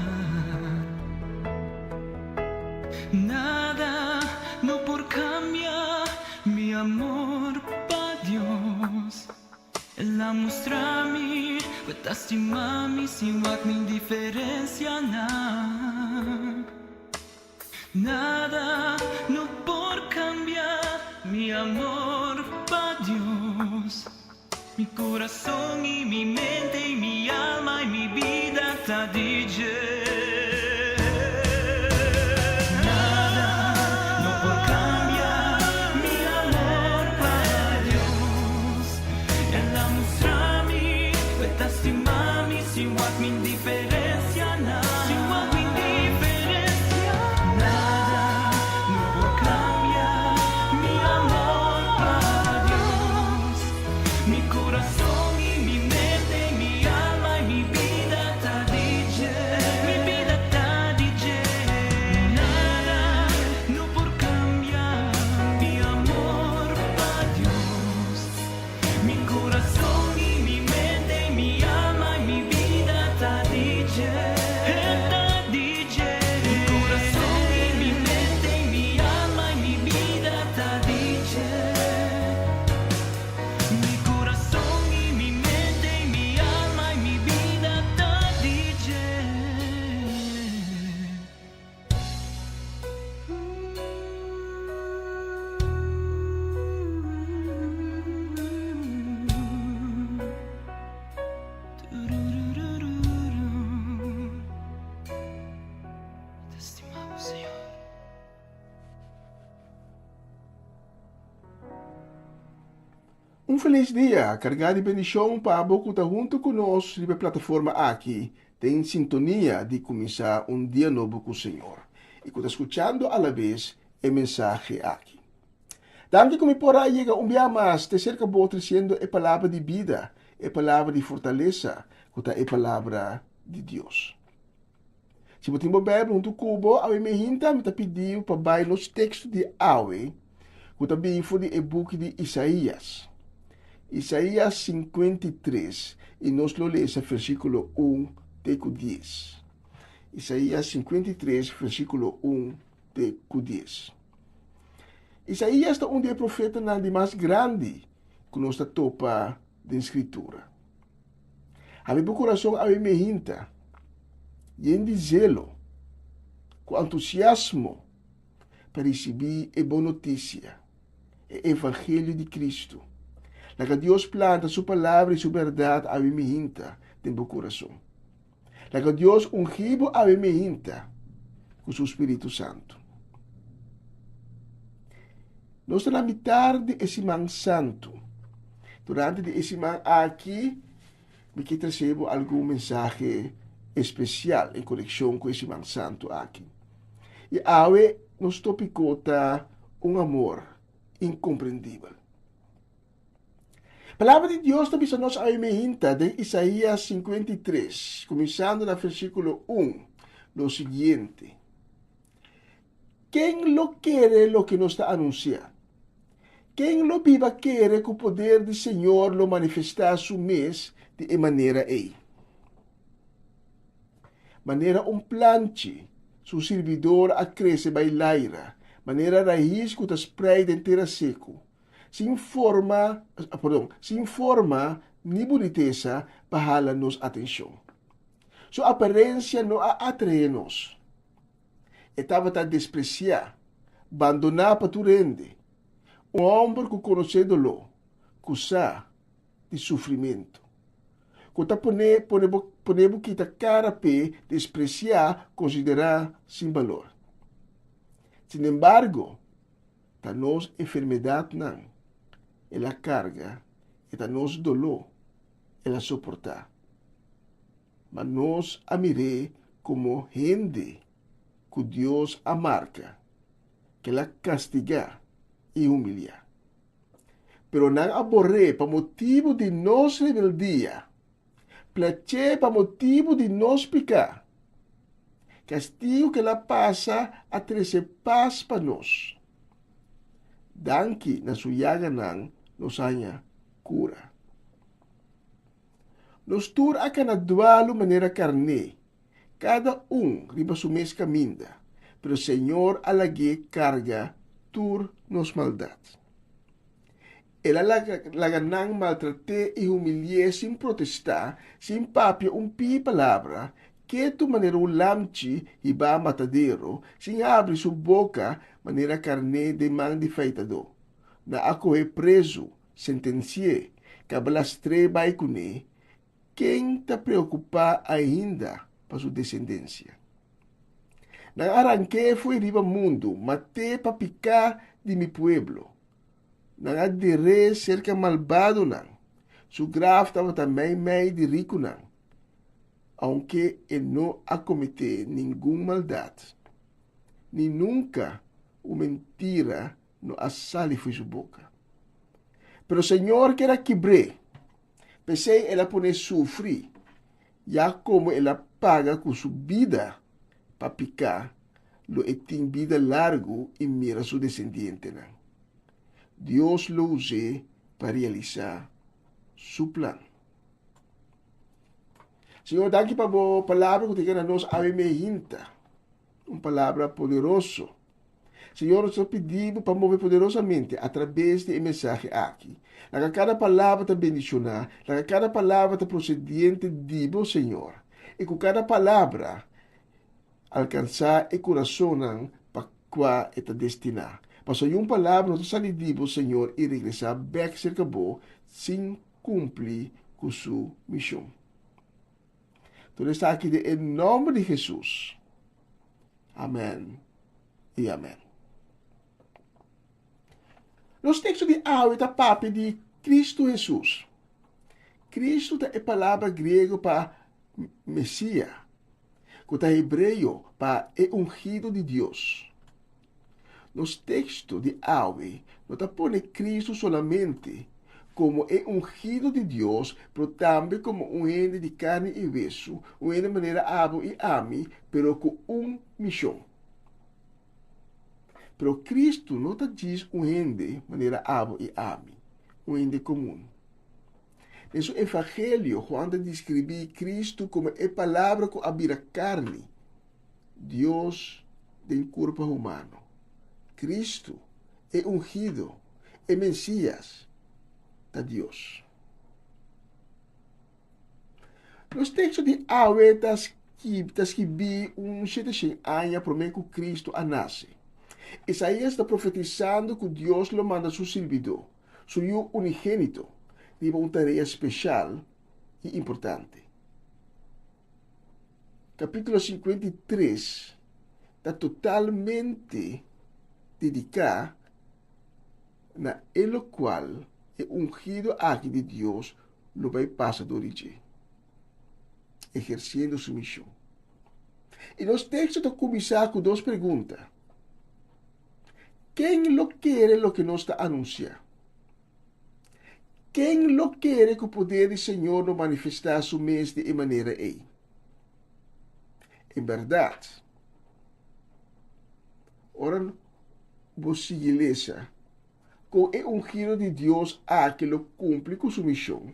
Nada, no por cambiar mi amor para Dios. Él muestra a mí, cuentas y mami sin mi indiferencia nada. Nada, no por cambiar mi amor para Dios. Mi corazón y mi mente y mi alma y mi vida está DJ. Sin mi indiferencia nada, sin mi indiferencia nada, no por cambiar mi amor para Dios. Mi corazón y mi mente y mi alma y mi vida está DJ, mi vida está DJ. Nada, no por cambiar mi amor para Dios. Mi corazón y mi mente y mi alma y mi vida. Mi corazón y mi mente y mi alma y mi vida está DJ. Mi corazón y mi mente y mi alma feliz dia, carregado de bendição para você estar junto conosco na plataforma aqui, tem sintonia de começar dia novo com o Senhor. E que está escutando a la vez a mensagem aqui. Danke que me porá llegar dia mais, te cerca vos trazendo a palavra de vida, a palavra de fortaleza, que é a palavra de Deus. Se você tem bem junto cubo, a me hinta me pediu para baixar os textos de Awe, que também foi o book de Isaías. Isaías 53, e nós lo lemos versículo 1 até 10. Isaías 53, versículo 1 até 10. Isaías é um dos profetas mais grande que nós topa da Escritura. A meu coração a me hinta, e em zelo, com entusiasmo, para receber a boa notícia, o Evangelho de Cristo. La que Deus planta sua palavra e sua verdade a me hinta no meu coração. La que Deus ungiu a me hinta com seu Espírito Santo. Nós estamos na metade desse Semana Santo. Durante esse semana aqui, me quero trazer algum mensagem especial em conexão com esse Semana Santo aqui. E hoje nos topicota amor incompreendível. A palavra de Deus também nos alimenta de Isaías 53, começando no versículo 1, lo seguinte. Quem lo quer lo que nos está anunciando? Quem lo viva quer que o poder do Senhor lo manifestar a su mês de maneira aí? Maneira planche, su servidor a cresce bailaira, maneira raiz que está spread em terra seco. Se informa ni boniteza para nos atenção. Sua aparência não a atrai-nos. Estava a despreciar, abandonar para tu rende. Homem que conhecendo-lo, cusa de sofrimento. Quando ponemos que cara pe despreciar, considerar sem valor. Sin embargo, ta nos enfermidade não. Ela carga, e ta nos dolor, ela suportar. Mas nos amiré como gente que Deus a marca, que ela castiga e humilha. Pero não aborre para motivo de nos rebeldia, placer para motivo de nos pecar. Castigo que ela passa a trazer paz para nós. Danke na suyaga nang nos hanya cura. Nos tur akan nagdualo manera carne, cada riba sumes caminda, pero Senhor alagi carga tur nos maldad. Ela laganang maltrate e humilhe sem protestar, sem papia pi palavra, que tu maneira lamchi e ba matadero, sem abre sua boca maneira carne de man de feitador. Na ako é preso, sentencié, cabalastre vai cune, quem ta preocupa ainda para sua descendência. Na arranque foi riba mundo, mate pa picar de mi pueblo. Na adere cerca malvado nang, su graf tava também meio de rico nang, aunque ele não acomete nenhuma maldade, nem nunca o mentira no assale foi sua boca. Pero o Senhor que era quebré, pensei ela pone sofrer, já como ela paga com sua vida para picar, lo etim vida largo e mira sua descendiente. Deus lo use para realizar seu plano. Senhor, daqui para a palavra que te nos alimenta, uma palavra poderosa. Senhor, nós pedimos para mover poderosamente através de mensagem aqui. Na cada palavra te bendicionar, na cada palavra te procedente dibo, Senhor. E com cada palavra alcançar o coração para qual está destinado. Passo uma palavra nós salidimos, Senhor, e regressar back cerca bo, sem cumprir com sua missão. Tudo está aqui em nome de Jesus. Amém e amém. Nos textos de Awe, ta papi de Cristo Jesus. Cristo é a palavra grega para Messias, que é hebreu para é ungido de Deus. Nos textos de Awe, não está põe Cristo solamente como é ungido de Deus, mas também como um ente de carne e hueso, um ente de maneira abo e ami, pero com missão. Pero Cristo não está diz um ente de maneira abo e ami, um ente comum. Em seu evangelho, Juan descreve Cristo como a palavra que habita carne, Deus em corpo humano. Cristo é ungido, é Messias de Deus. Nos textos de Awe está escrito 700 anos para que Cristo nasce. Isaías está profetizando que Deus lo manda seu servidor, seu unigênito, de uma tarefa especial e importante. Capítulo 53 está totalmente dedicado na el qual é ungido aqui de Deus lo vai passar de origem, exercendo sua missão. E nos textos está começar com duas perguntas. Quem lo quer lo que nos está anunciando? Quem lo quer que o poder do Senhor não manifestar su mês de maneira aí? Em verdade, ora você igreja, com o ungido de Deus a que lo cumpre com sua missão,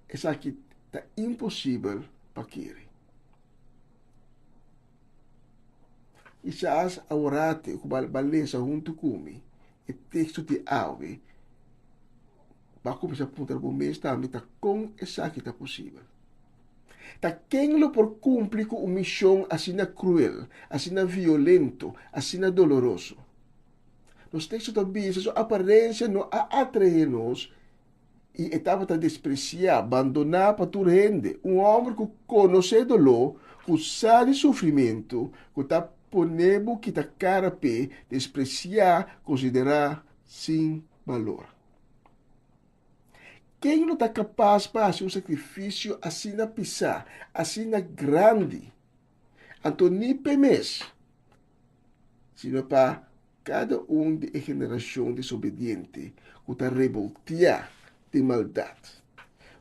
é aqui está impossível para querer. Quizás a orate com beleza junto comigo, o texto de Awe, vai começar a apontar para o mês também, está com essa que está possível. Está quem lo por cumprir com uma missão assim cruel, assim violento, assim doloroso. Nos textos também, sua aparência não atrai-nos e estava a despreciar, abandonar para tu rende. Um homem que conhece dolor, que sabe sofrimento, que está ponendo que está cara pé, despreciar, considerar sem valor. Quem não está capaz para fazer um sacrifício assim na pisar, assim na grande, então nem pemes, sino para cada de geração desobediente, que está revoltear de maldade,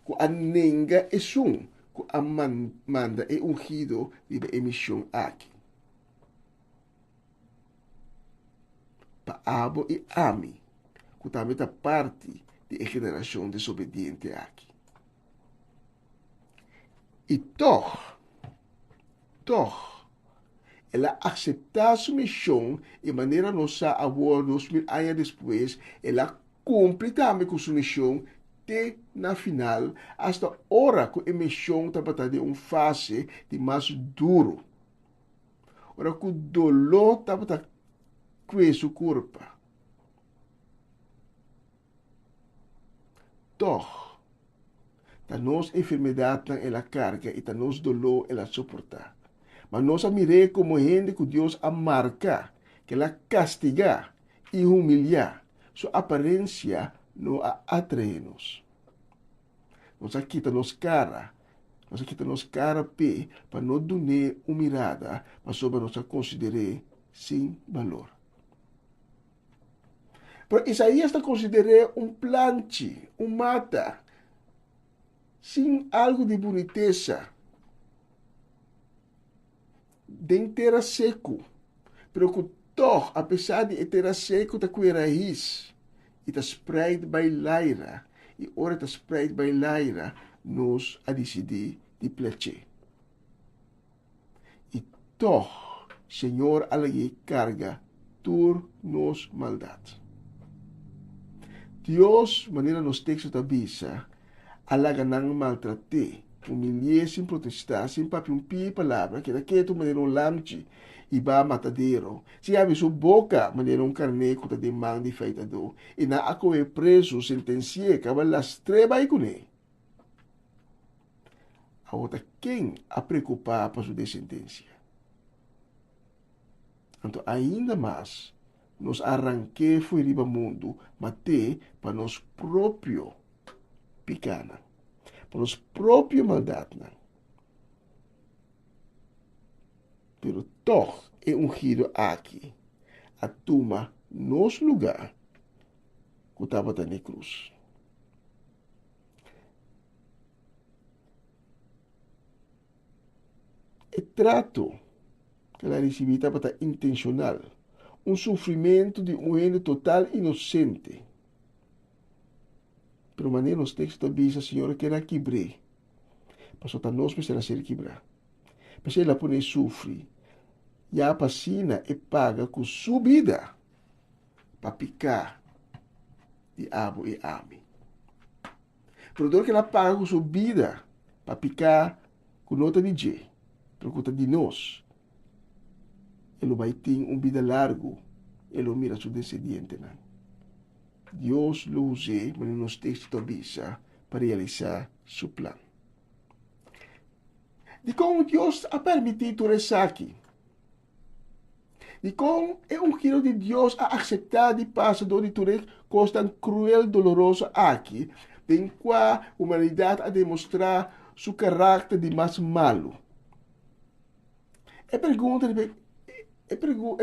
que a nenga é que a manda é ungido de emissão aqui. Para abo e ami, que também está parte de geração desobediente aqui. E ela aceitar sua missão de maneira nossa agora, 2000 anos depois, ela cumpre também com sua missão até na final, hasta a hora que a missão está batendo fase de mais duro. Ora que o dolor está batendo com sua corpo. Da nossa enfermidade ela carga e da nosso dolor ela suporta. Mas nós miramos como gente que Deus a marca, que ela castiga e humilha. Sua aparência não a atrai-nos. Nós aqui nos cara, pé, para não dar uma mirada, mas sobre nós considerar sem valor. Pero Isaías está considerando um plante, mata, sem algo de boniteza, de inteira seco. Pero que toch, apesar de inteira seco, está com raiz, e está spreid by laira, e ora está spreid by laira, nos a decidir de pleche. E toch, Senhor, alagi carga, tur nos maldade. Deus, maneira nos textos da Bíblia, alaga não maltrate, humilhar sem protestar, sem papiumpi palavra, que daqui tu maneira lamte e ba matadeiro. Se abre sua boca, maneira carneco da demanda de feitador, e na ako é preso, sentencia, cabalas treba e cune. A outra quem a preocupar para sua descendência. Então, ainda mais, nos arranque fuera do mundo, mate para nos próprio picana, para nos próprio maldade. Pero toch é ungido aqui, a toma nos lugar que estava na cruz. O trato que ela recebeu estava intencional, sofrimento de ente total inocente. Pero maneira nos textos diz a Senhora que ela quebrou, passou a nós para ela ser quebrar. Mas ela pode sofrer, e a vacina é paga com sua vida para picar de abo e ame. Pero dor que ela paga com sua vida para picar com nota de J, por conta de nós, ele vai ter vida largo, ele mira seu descendente. Deus lo usa, mas nos textos avisa para realizar seu plano. De como Deus ha permitido rezar aqui. De como é giro de Deus a aceitar de passador de tudo coisa tão cruel, dolorosa aqui, em qual a humanidade a demonstrar seu caráter de mais malo.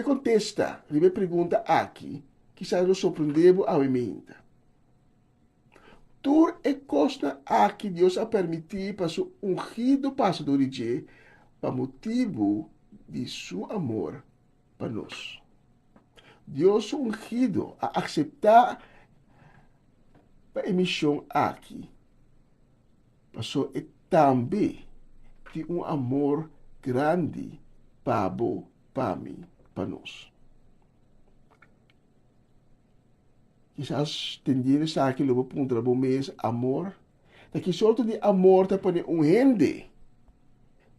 Contesta, ele pergunta aqui, quizás nos surpreendemos a emenda. Tur é coisa aqui Deus a permitir para seu ungido passador de Deus, para motivo de seu amor para nós. Deus ungido a aceitar a emissão aqui, passou e também de amor grande para mim, para nós. Quizás tendendo aqui logo ponto do mês amor, que sorte de amor tá para gente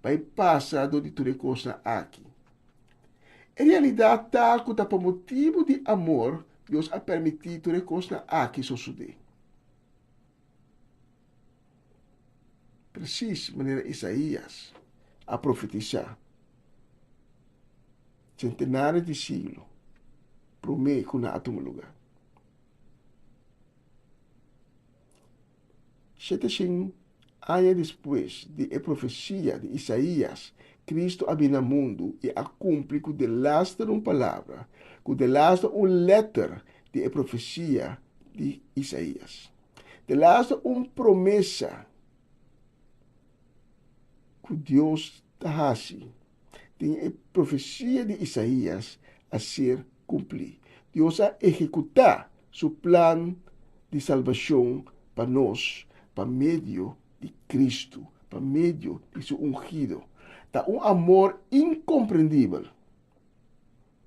vai passar do de tudo coisa aqui. Em realidade, tá para motivo de amor, Deus a permitido tudo coisa aqui suceder. Preciso maneira Isaías a profetizar. Centenários de siglos, promete que não há um lugar. 700 anos depois de profecia de Isaías, Cristo habita no mundo e a cumpre com delastra uma palavra, com delastra letra de profecia de Isaías. Delastra uma promessa que Deus faz. Tem a profecia de Isaías a ser cumprida. Deus a executar seu plano de salvação para nós, para meio de Cristo, para meio de seu ungido. Está amor incompreendível.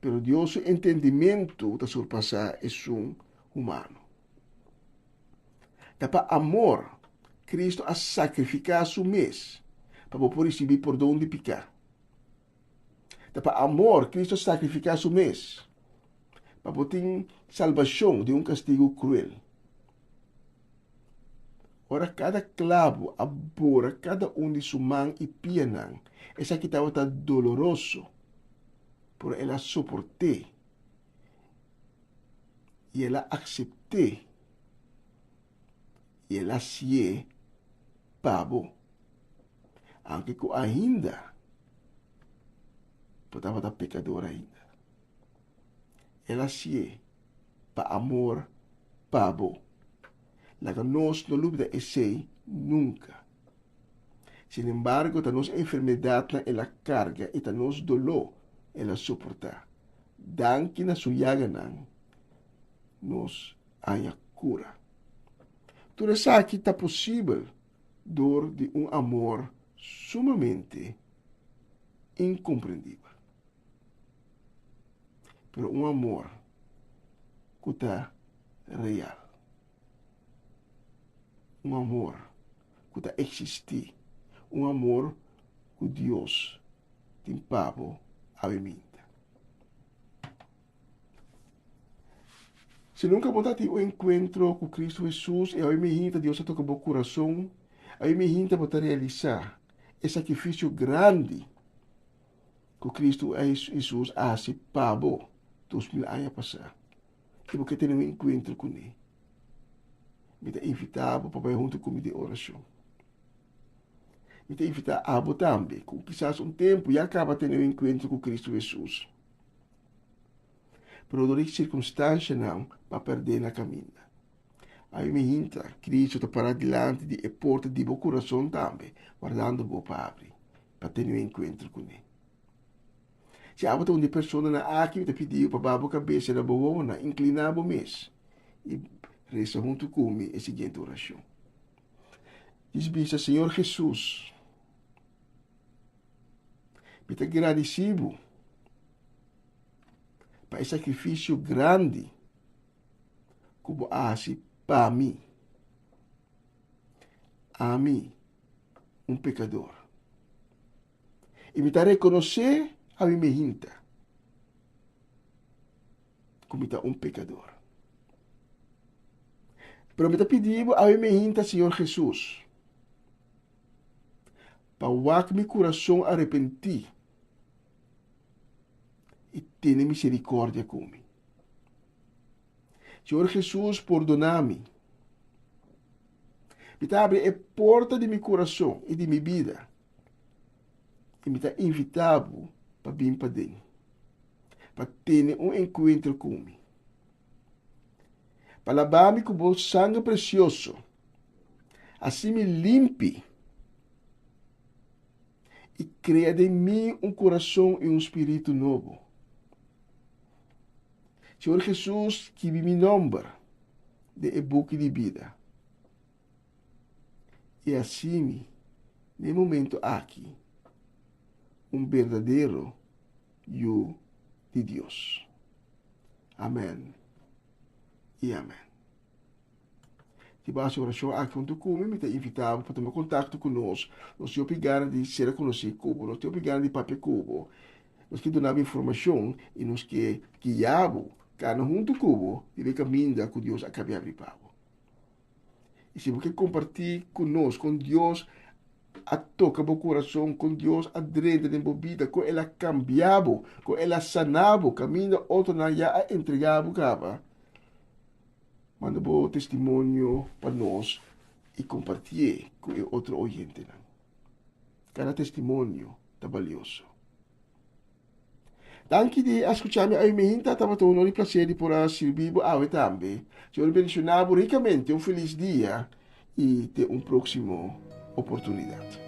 Pero Deus, seu entendimento está surpassar esse humano. Está para amor, Cristo a sacrificar seu mês, para poder receber perdão de pecado. Para amor, Cristo sacrificar seu mês para poder salvação de castigo cruel. Ora, cada clavo abora cada de sua mão e pianang. Essa que estava tão doloroso, por ela suportei e ela aceitou e ela se pabo, aunque que ainda estava da pecadora ainda. Ela se para amor pabo. La que nós não lubda esse nunca. Sin embargo, a nossa enfermidade ela carga e a nosso dolor ela suporta. Danke na suyaga nang nos haya cura. Tudo isso aqui está possível dor de amor sumamente incompreendível. Pero amor que está real. Amor que está existir. Amor que Deus tem pago a mim. Se nunca voltaste o encontro com Cristo Jesus, e a mim Deus a tocar o coração, a mim para realizar esse sacrifício grande que Cristo Jesus hace pago 2000 anos passar. E porque ter um encontro com ele. Me te invitar para junto comigo de oração. Me te invitar a abo também, com quizás tempo e acaba tendo um encontro com Cristo Jesus. Pero não circunstância não para perder na caminho. Aí me hinta, Cristo está para diante de porta de meu coração também, guardando o para abrir, para ter um encontro com ele. Se há uma pessoa na aqui te pediu para babar a cabeça da boa, inclinar o mês e reza junto comigo a seguinte oração. Diz bisa, Senhor Jesus, me te agradecido para esse sacrifício grande como hace para mim. A mim, um pecador. E me te reconhecer a mim me hinta como um pecador. Pero me te pediu a mim me hinta, Senhor Jesus, para o meu coração arrepentir e ter misericórdia comigo. Senhor Jesus, perdona-me. Me te abre a porta de meu coração e de minha vida. E me te invitado para vir para dentro. Para ter um encontro comigo. Para lavar-me com o sangue precioso. Assim me limpe. E cria de mim um coração e um espírito novo. Senhor Jesus, que me nome de book de vida. E assim, no momento aqui, um verdadeiro eu de Deus. Amém e amém. Se você oração aqui junto comigo, me invitava para tomar contato conosco. Nós te obrigamos de ser conhecido como, nós te obrigamos de papel cubo. Nós que donava informação e nós que guiava, cada junto cubo, e de caminho com Deus a caminhar de pavo. E se você compartilhar conosco, com Deus, a toca o coração, com Deus, a drena de vida, com ela cambiava, com ela sanava, caminho outro na já a entregava, cava. Manda bom testemunho para nós e compartilhe com o outro oyente. Cada testemunho é valioso. Danke de escutar-me a minha hinta, estava tão um prazer por servir a também. Senhor, abençoe ricamente, um feliz dia e até uma próxima oportunidade.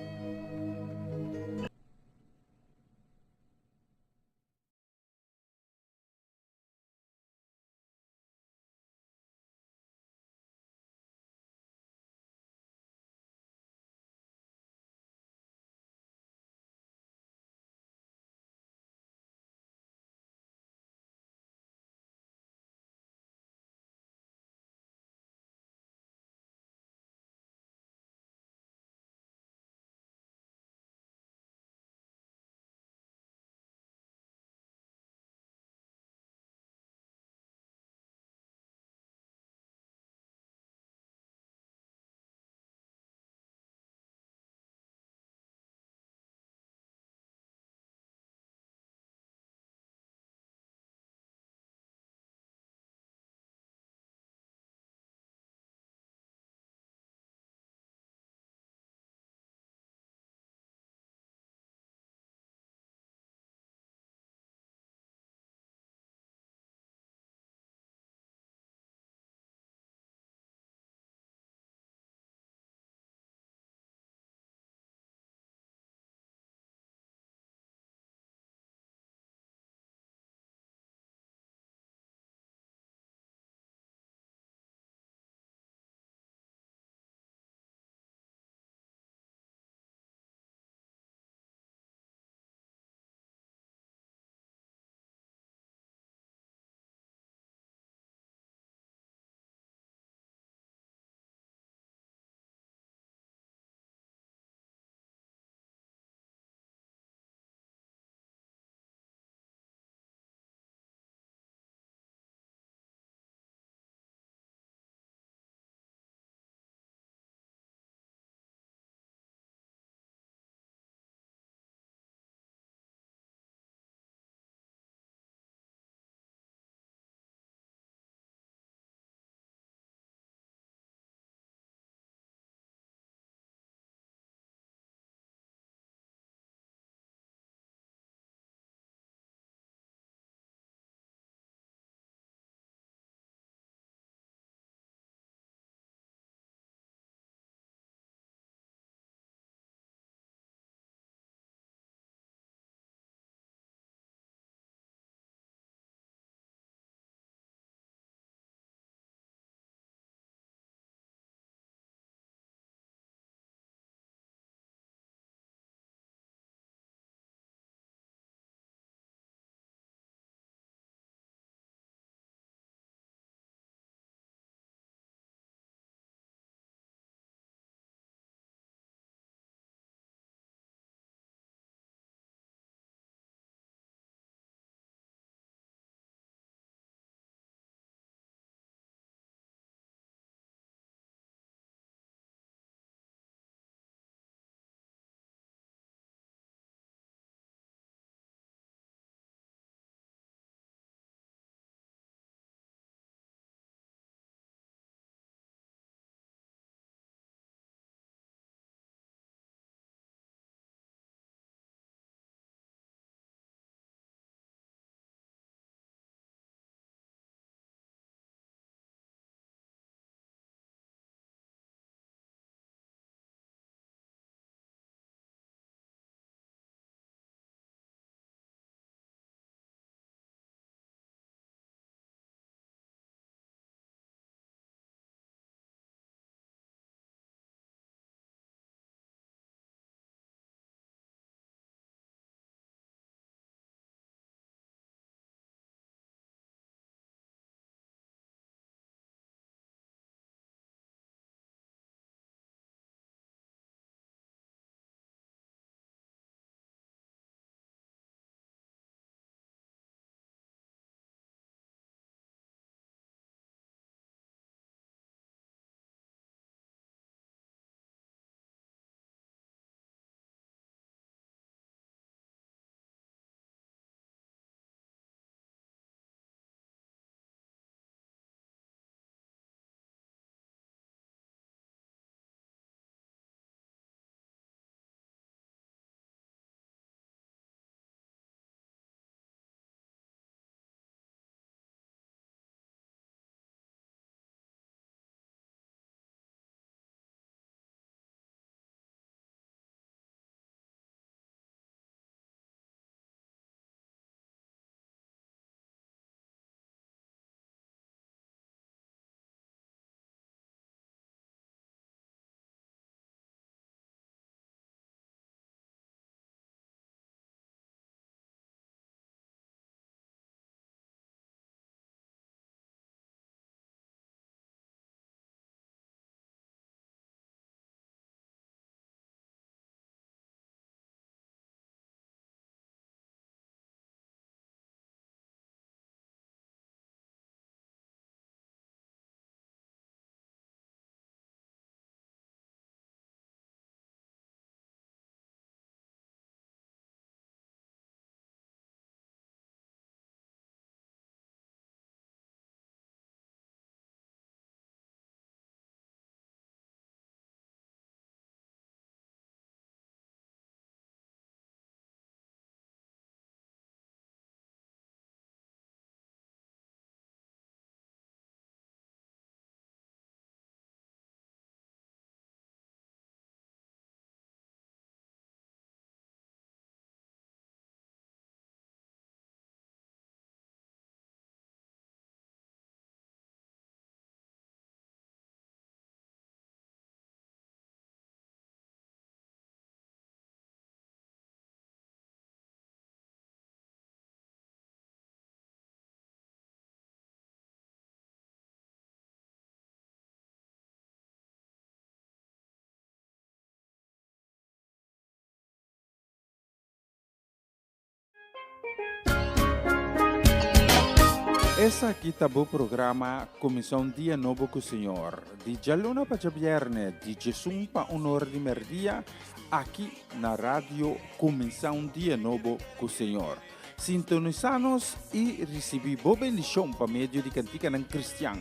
Essa aqui tá o programa Comissão Dia Novo com o Senhor. De Jalona para Viernes, de Jesus para Honor de Merdia, aqui na rádio Comissão Dia Novo com o Senhor. Sintonizanos e recebi boa bendição para meio de cantiga não cristã.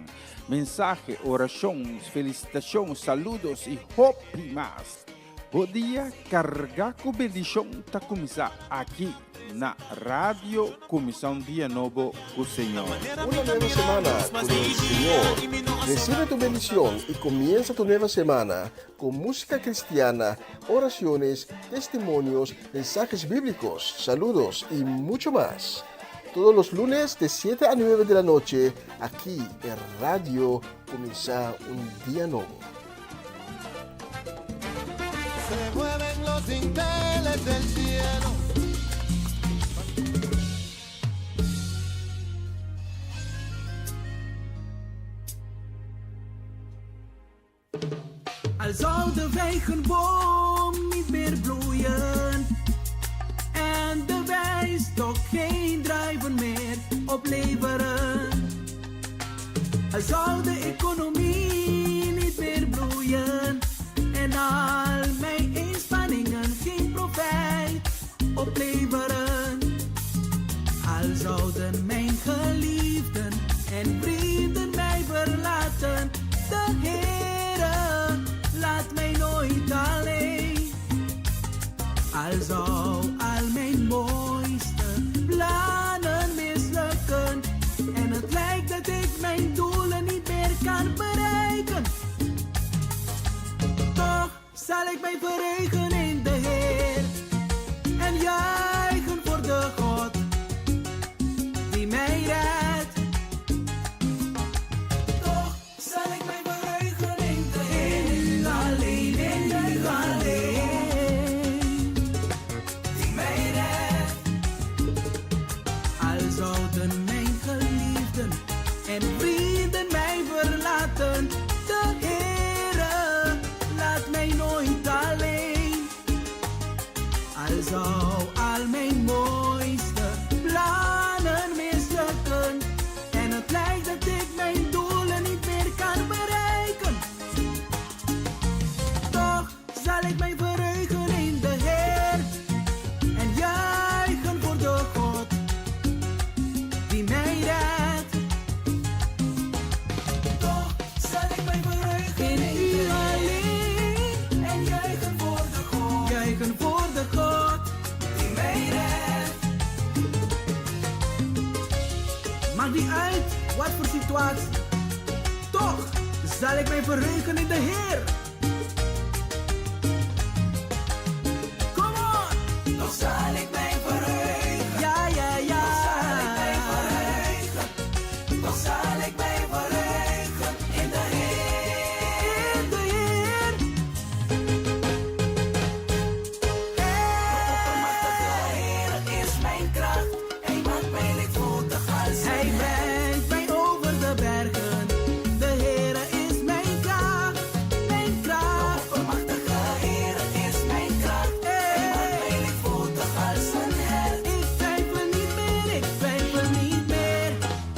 Mensagem, orações, felicitações, saludos e hope mais. Bom dia, carregar com bendição está começar aqui na Rádio Comissão Dia Novo con el Señor. Una nueva semana con el Señor. Recibe tu bendición y comienza tu nueva semana con música cristiana, oraciones, testimonios, mensajes bíblicos, saludos y mucho más. Todos los lunes de 7 a 9 de la noche, aquí en Radio Comienza un Día Nuevo. Se mueven los dinteles del cielo. Al zou de wijgenboom niet meer bloeien en de wijnstok geen druiven meer opleveren. Al zou de economie niet meer bloeien en al mijn inspanningen geen profijt opleveren. Al zouden mijn geliefden en vrienden mij verlaten, de Heere laat mij nooit alleen. Al zou al mijn mooiste plannen mislukken en het lijkt dat ik mijn doelen niet meer kan bereiken, toch zal ik mij verheugen in de Heer en juichen voor de God die mij redt. Toch zal ik mij verheugen in de Heer, alleen in u alleen, die mij redt. Al zouden mijn geliefden en vrienden mij verlaten, de Heere laat mij nooit alleen. Al zou al mijn mooiste plannen mislukken en het lijkt dat ik mijn doelen niet meer kan bereiken, toch zal ik mij verheugen in de Heer en juichen voor de God die mij redt. Toch zal ik mij verheugen in u alleen en juichen voor de God, juichen voor de God die mij redt. Maakt niet uit wat voor situatie, toch zal ik mij verheugen in de Heer. Come on! Toch zal ik mij verheugen. Ja, ja, ja. Toch zal ik mij verheugen in de Heer. In de Heer. De Heer is mijn kracht. Hij maakt mij lichtvoetig als hij brengt mij over de bergen. De Heer is mijn kracht, mijn kracht. De oppermachtige Heer is mijn kracht. Hij maakt mij lichtvoetig als een hert. Ik twijfel niet meer, ik twijfel niet meer.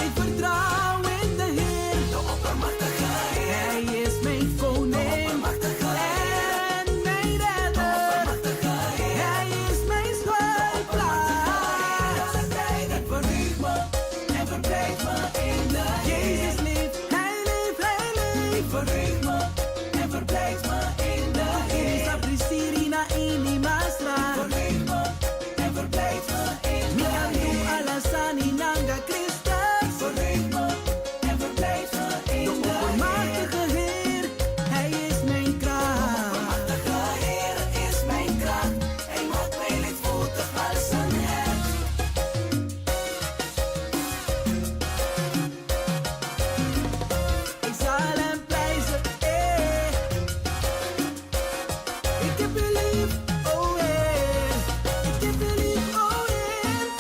Ik vertrouw in de Heer. De oppermachtige Heer. Hij is mijn koning en mijn redder. Hij is mijn schuilplaats. Ik verheug me en verblijd me in de Heer. Jezus leeft, hij leeft, hij leeft. Ik verheug me en verblijd me in de Heer. Sa Pristirina in die Maasstraat. Verheug me en verblijd me in de Heer. Alasani Nanga Christus. Verheug me en verblijd me in de Heer. De oppermachtige Heer, hij is mijn kracht. De oppermachtige Heer is mijn kracht. Hij maakt mij lichtvoetig als een hert. Ik zal hem prijzen, Ik heb u lief, oh Heer. Ik heb u lief, oh Heer.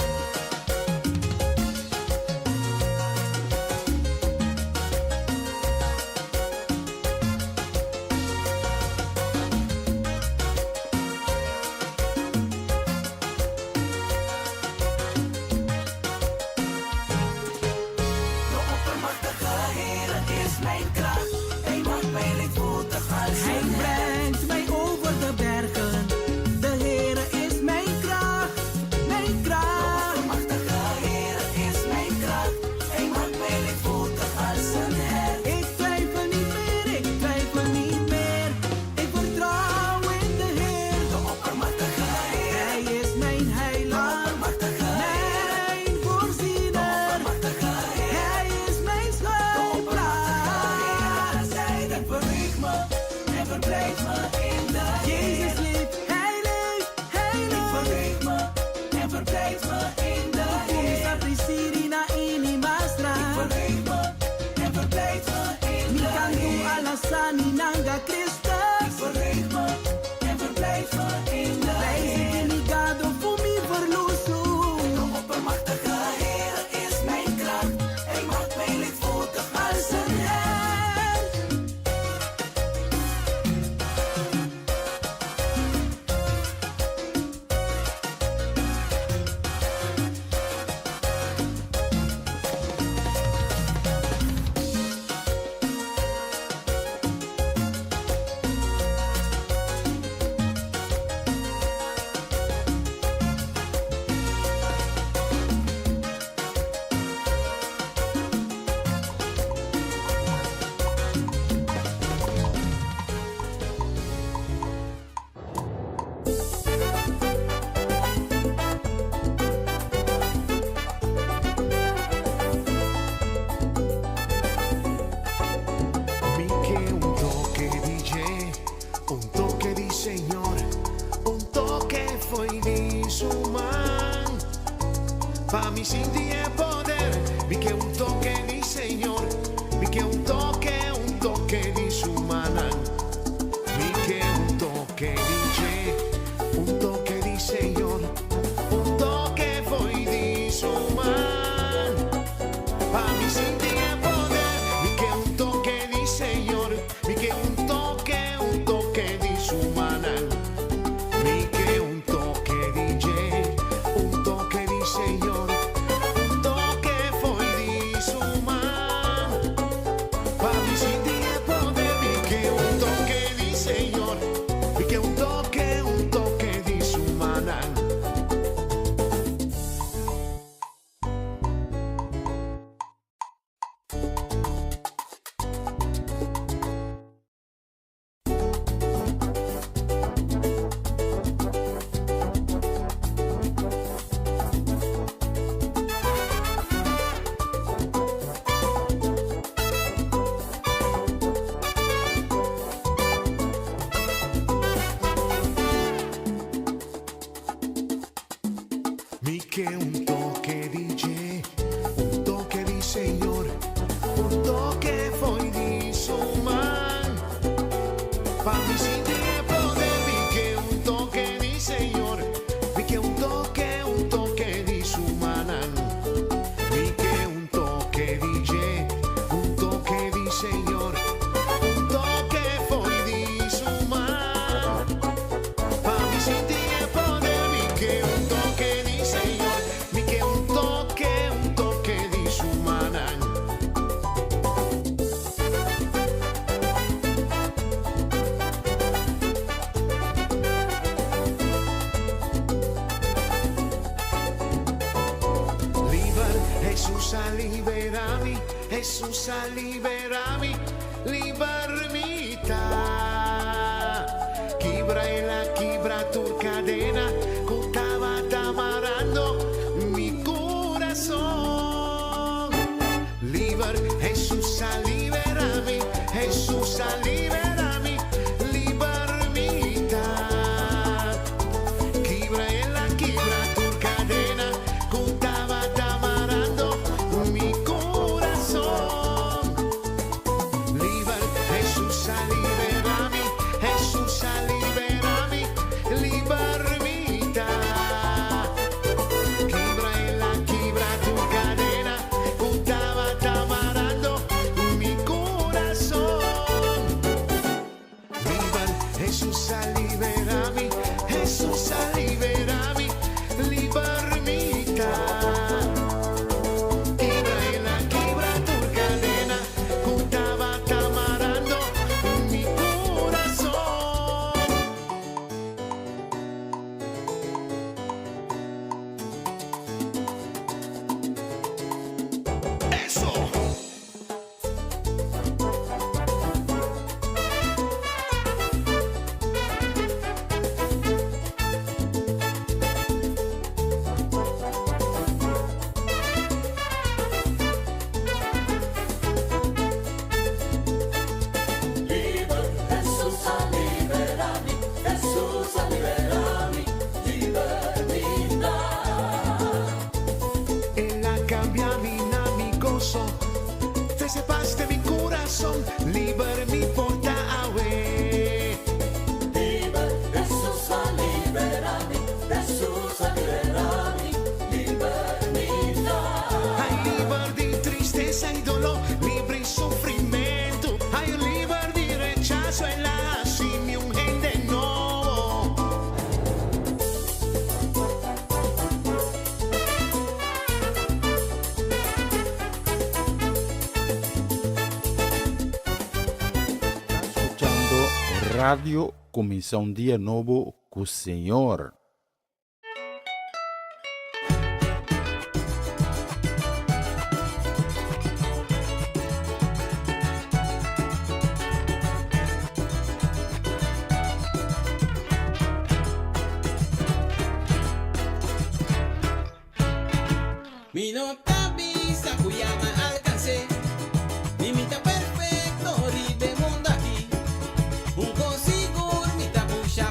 di Señor, un toque foi di sua mão. Pa mi senti e poder, vi che un toque di Señor, vi che un toque di sua mão. Vi che un toque di Ge, un toque di Señor, un toque foi di sua mão. Pa mi senti e poder, vi che un toque di Señor, vi che un toque di sua mão. Vi che un toque di Ge, un toque di Señor, un toque foi di sua mão. Pa mi senti e poder, vi che un toque di Señor, vi che un toque di sua mão. Mi che un toque di Ge, un toque di Señor, un toque foi di sua mão. Pa mi senti e poder, vi che un toque di Señor, vi che un toque di sua mão. Vi che un toque di Ge, un toque di Señor, un toque foi di sua mão. Pa mi senti e poder, vi che un toque di Señor, vi che un toque di sua mão. Jesús a liberami, libermita. Quibra tu cadena, estaba amarrando mi corazón. Jesús a liberami, Jesús a liberami, libermita. Quibra tu cadena, estaba amarrando mi corazón. Jesús a liberami, Jesús a liberami, libermita. Quibra tu cadena, estaba amarrando mi corazón. Jesús a liberami, Jesús a liberami, libermita. Quibra tu cadena, estaba amarrando mi corazón. Eso. Jesús a liberami, Jesús a liberami, libertà. Ella cambia mi gozo, fece paz de mi corazón, liber mi porta away. Jesús a liberami, Jesús a liberami, libertà. Hay liber de tristeza y dolor, libre y sufrimiento. Hay un liber de rechazo, el así me ungen de nuevo. Escuchando Radio Comienza un día nuevo con el Señor. Mi nota visa cuyama alcancé, limita perfecto ribe mundo aquí. Un consigo mi tabucha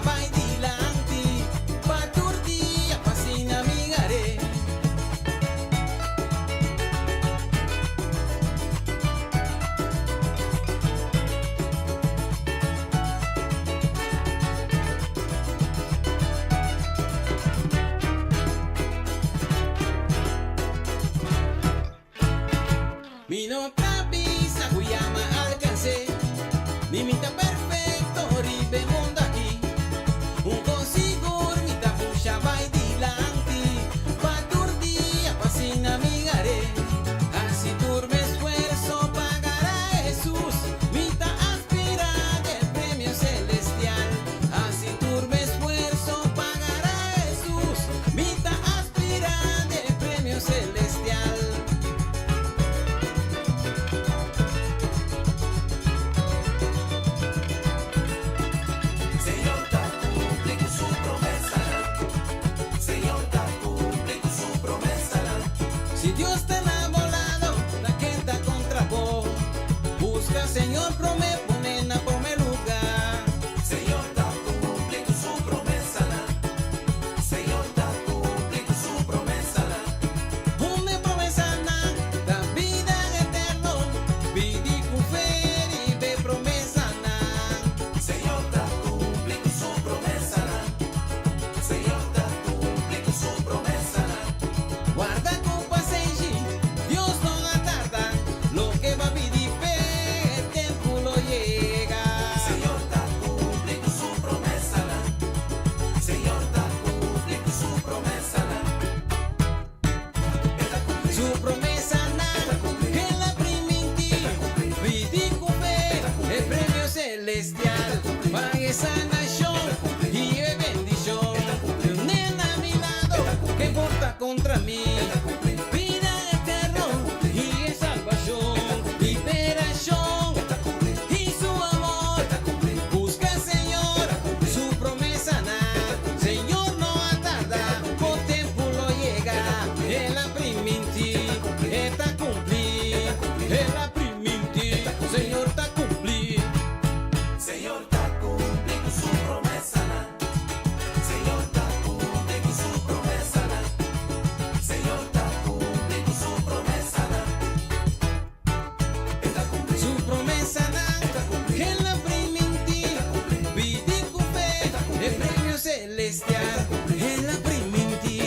el premio celestial, es la prima en ti,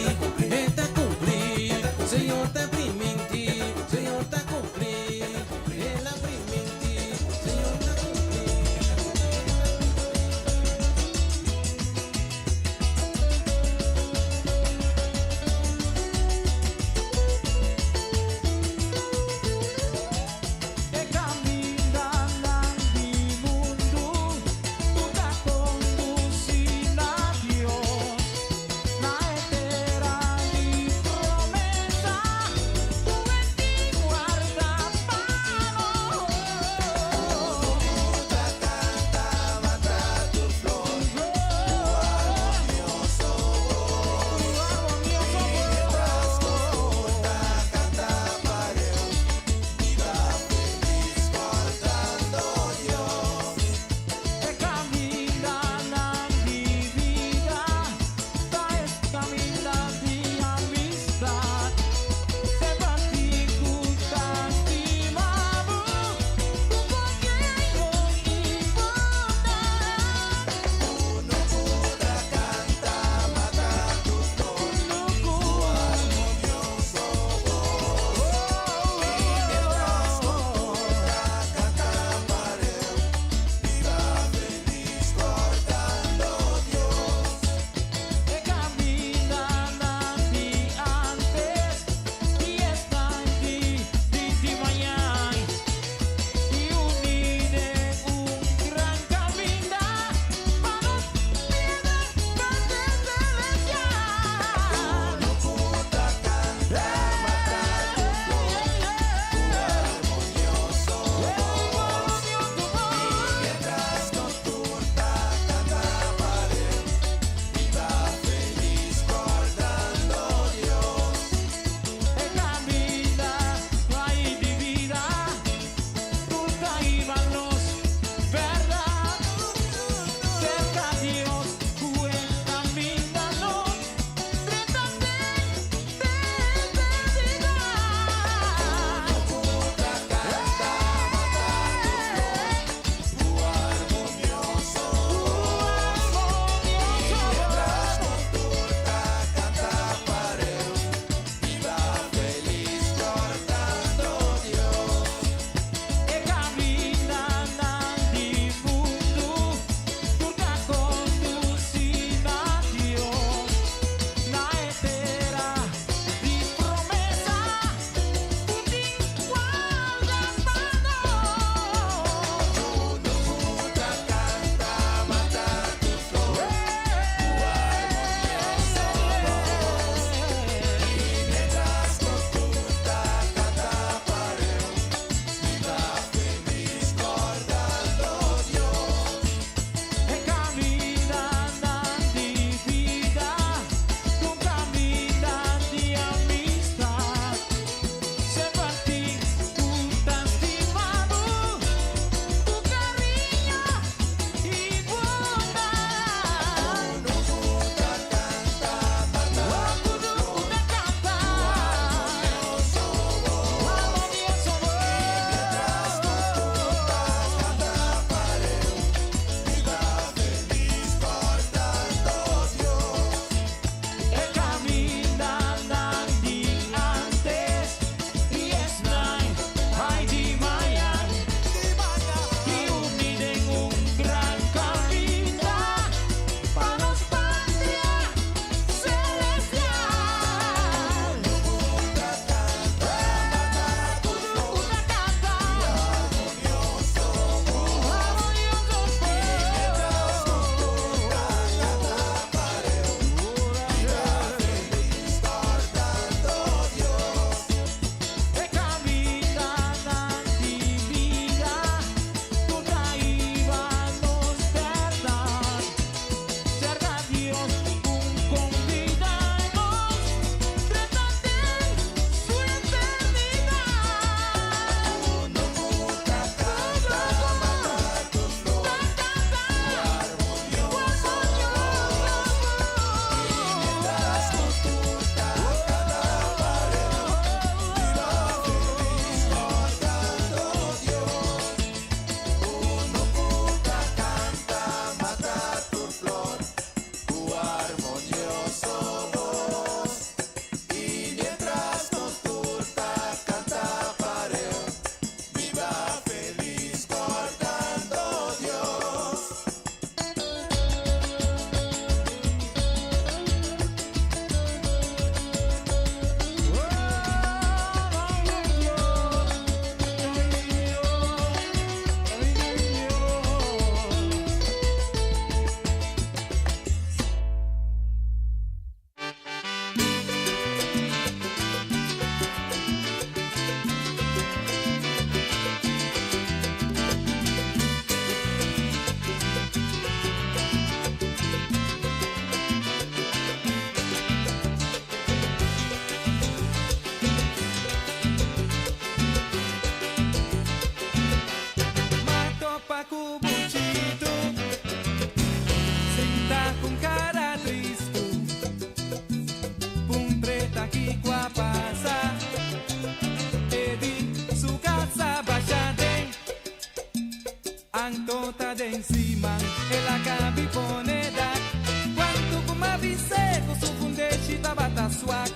está cumplir, Señor está prima en ti, Señor está cumplir, es la prima en ti, Señor está com cara triste, pum preta que qua passa, e di su casa baixadem, antota de encima, e la cabi pone da, quanto com uma viseco, su fundeixe tabata suac,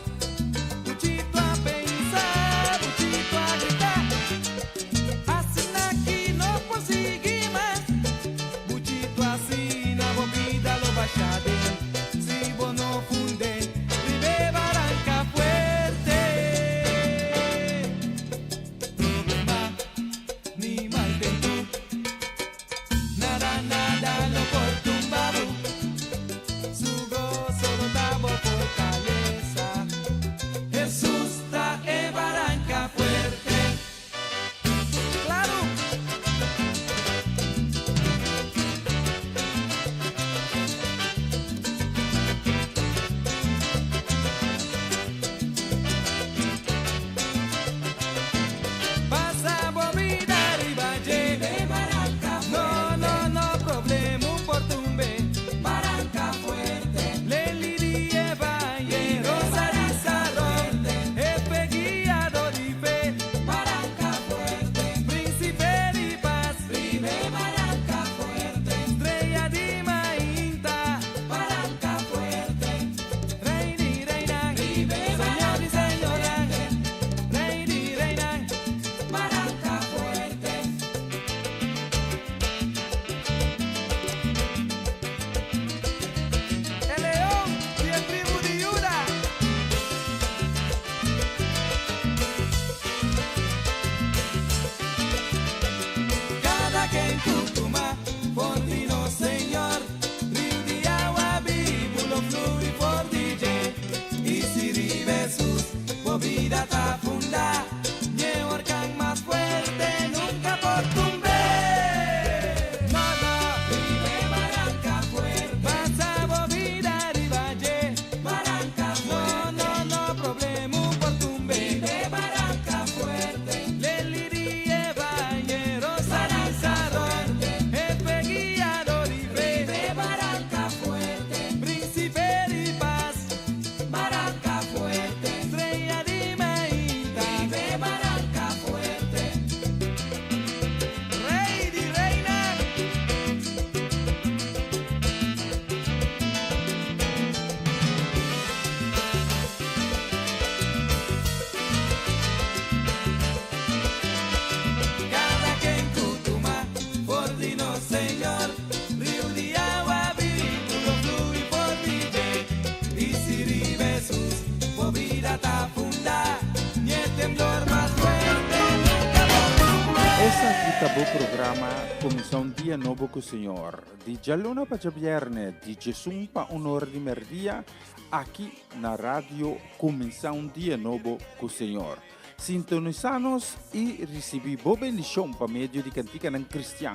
buchito a pensar, buchito a gritar, assim aqui não consegui mais, buchito assim na bobida lo baixade, si bono funde, vive barranca fuerte, problema, ni mal tempo, nada, nada lo perturbado, su gozo lo dabo fortaleza, Jesús está en barranca fuerte, claro. Passa bobida ribaje, no, no, no problema por tumbe, barranca fuerte, le lirie valle, rosarizador, jefe guiador y fe, barranca fuerte, príncipe de paz, vive barranca fuerte, estrella de mainta, barranca fuerte, rey y reina, señor y señora, rey y reina, barranca fuerte. El león y el tribu de Judá. Cada quien Cutuma, Fortino Señor, río de agua vivo, lo flui por DJ, y si ribe sus, bobida ta funda, nye orcan más fuerte, nunca por tumbe. No, no, vive barranca fuerte, pasa bobida ribaye, barranca fuerte, no, no, problema por tumbe, vive barranca fuerte, le lirie valle, rosarizador, jefe guiador y fe, vive barranca fuerte, príncipe de paz, barranca fuerte, estrella de mainta, vive barranca fuerte, rey de reina. Cada quien Cutuma, Fortino Señor, río de agua vivo, lo flui por DJ, y si ribe sus, bobida ta funda, ni el temblor más fuerte, nunca por tumbe. Essa aqui tá o programa Comissão Dia Novo com o Senhor. De Jalona para Viernes, de Jesus para Honor de Merdia, aqui na rádio Comissão Dia Novo com o Senhor. Sintonizanos e recebi boa bendição para meio de cantiga não cristã.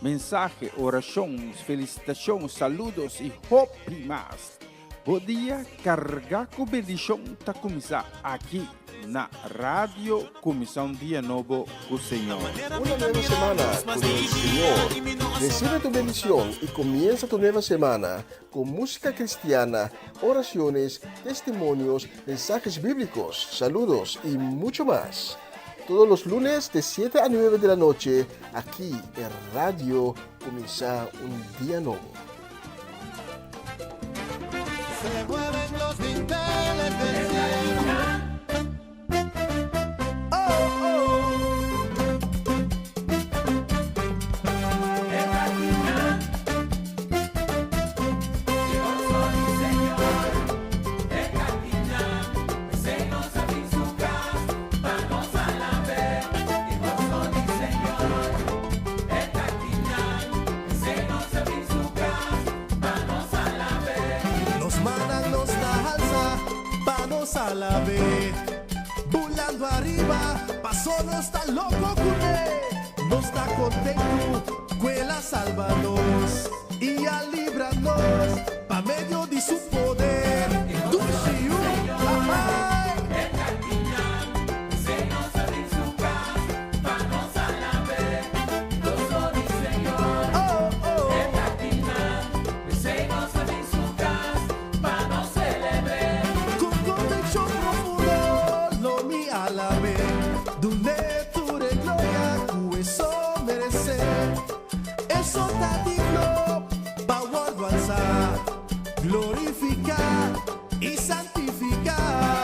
Mensagem, orações, felicitações, saludos e hope mais. Bom dia, carregar com bendição está começar aqui na rádio Comissão Dia Novo com o Senhor. Una nueva semana con el Señor. Recibe tu bendición y comienza tu nueva semana con música cristiana, oraciones, testimonios, mensajes bíblicos, saludos y mucho más. Todos los lunes de 7 a 9 de la noche, aquí en Radio Comienza un Día Nuevo. Se mueven los dinteles del cielo. A la vez, volando arriba, pasó no está loco con no está contento, cuela sálvanos y a líbranos, pa' medio de su poder, dulce y glorifica y santifica.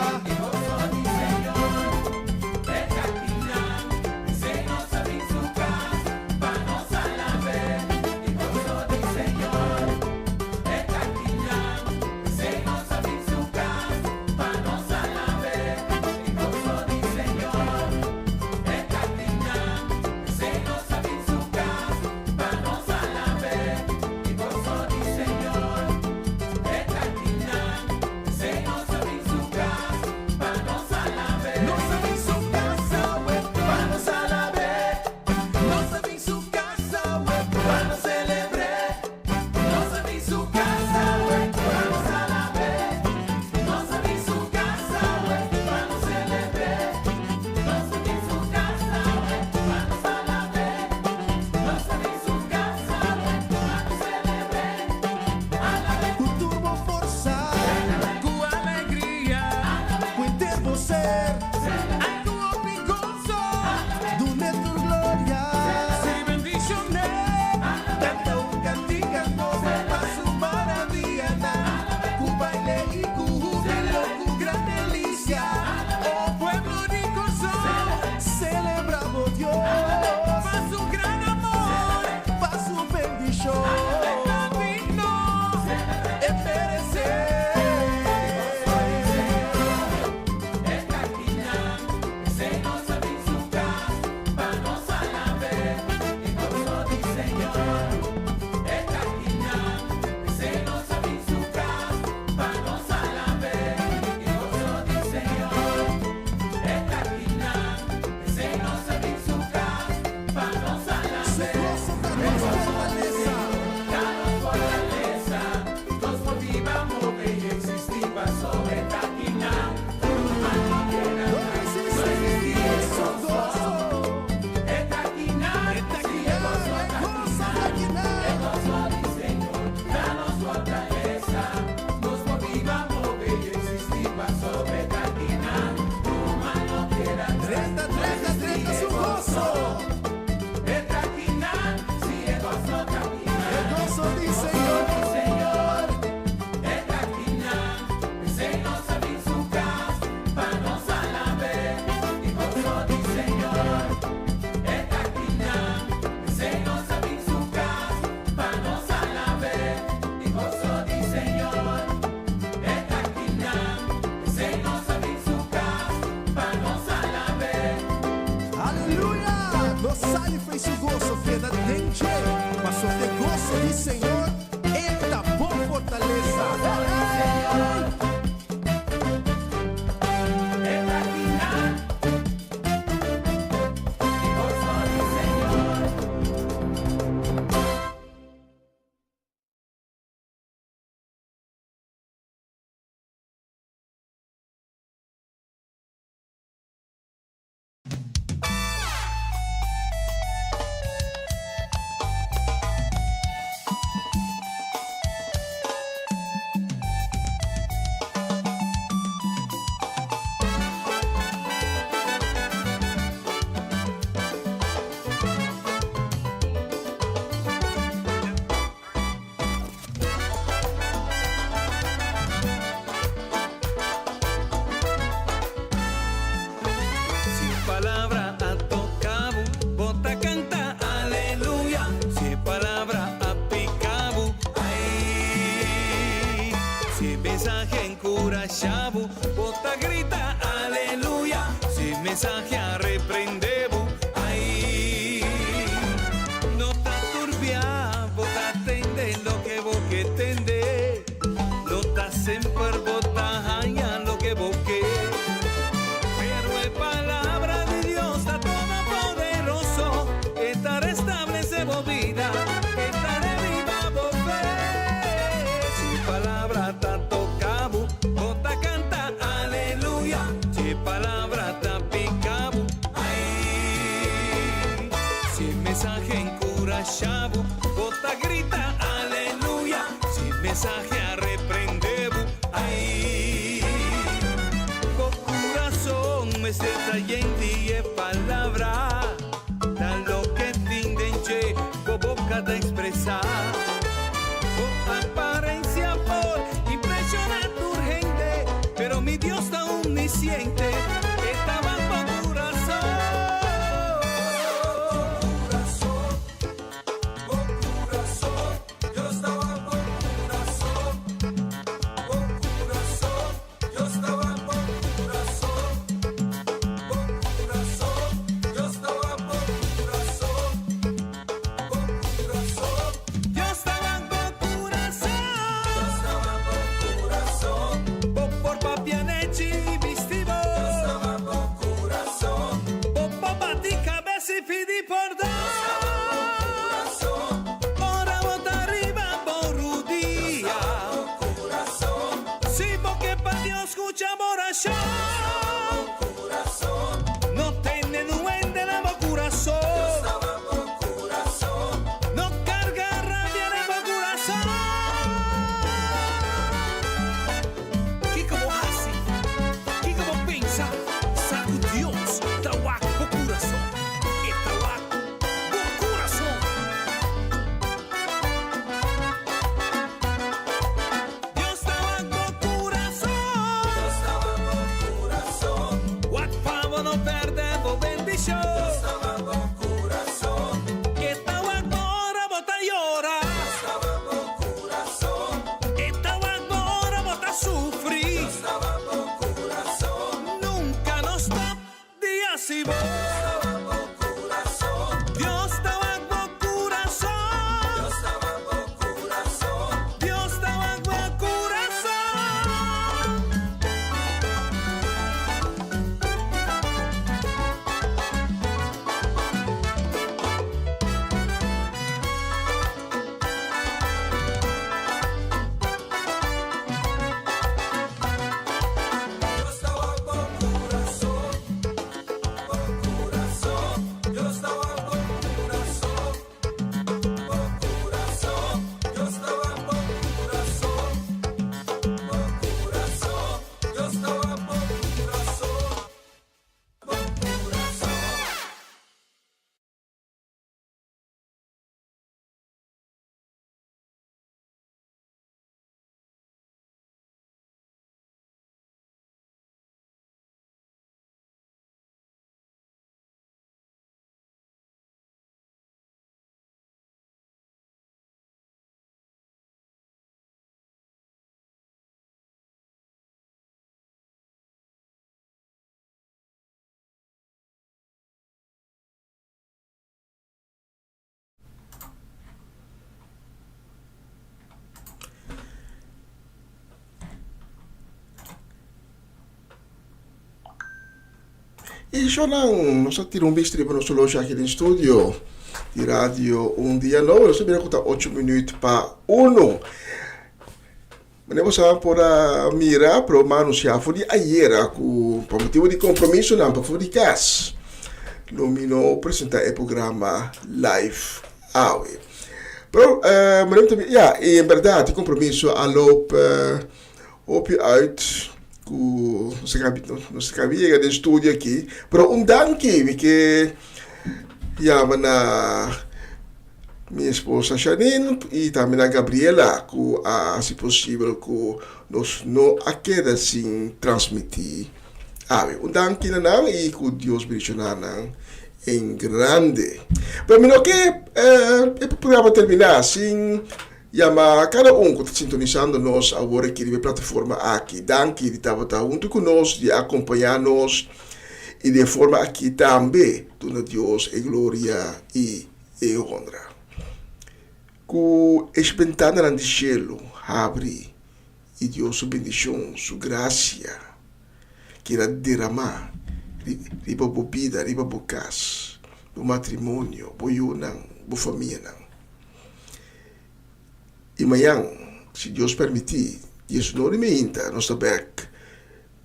mensaje a reprendevo ai no ta turbia bota tende lo que vos que tende no ta sempre bota haya lo que vos que pero es palabra de Dios está todopoderoso estar establece vos vida estar viva vos fe su palabra ta tocabo bota canta aleluya su palabra ta picabo ay siente, estaba por corazón. Yo estaba por corazón. Yo estaba por corazón. Yo estaba por corazón. Yo estaba por corazón. Por papianechi vistivo. Yo estaba por corazón. Por bati cabeza y pidi por dar. Ora bota arriba por Rudia. Sí, porque para Dios escuchamos oración. No tiene duende la corazón. No carga rabia en el corazón. ¿Qué como hace? ¿Qué como piensa? Saco Dios, tabaco por corazón. El tabaco por corazón. Dios tabaco por corazón. What power no perdemos bendición. Dios tabaco por corazón. El tabaco ahora bota llora. Dios tabaco por corazón. El tabaco ahora bota sufrir. Dios tabaco por corazón. Nunca nos da días y vos. Dios tabaco por corazón. Dios tabaco por corazón. Dios tabaco por corazón. Yo estaba por corazón. Yo estaba por corazón. Yo estaba por corazón. Yo estaba por corazón. E Jonan, nós tiramos um bistri para nosso loja aqui no estúdio de rádio Dia Novo. Nós vamos contar 8 minutos para 1. Mas nós vamos por mirar para o anunciar foi de ayer com por motivo de compromisso não para de casa. Nomino apresentar o programa Live Hour. Pero, mas também, em verdade, compromisso a loop uit não se cabia de estúdio aqui, pero danke porque minha esposa Janine e também a Gabriela que se possível que nós não queda sem transmitir danke na nang e que Deus bendicionar em grande. Pero mino que o programa terminar assim. Cada que está sintonizando-nos agora aqui na plataforma aqui. Danke de estar junto conosco, de acompanhar-nos e de forma aqui também, dando Deus a glória e a honra. Que as ventanas do cielo abre e Deus sua bendição, sua graça, que irá derramar riba bo vida, riba bo casa, bo matrimônio, bo yunang, bo família. E amanhã, se Deus permitir, Jesus não me inta, nós estamos back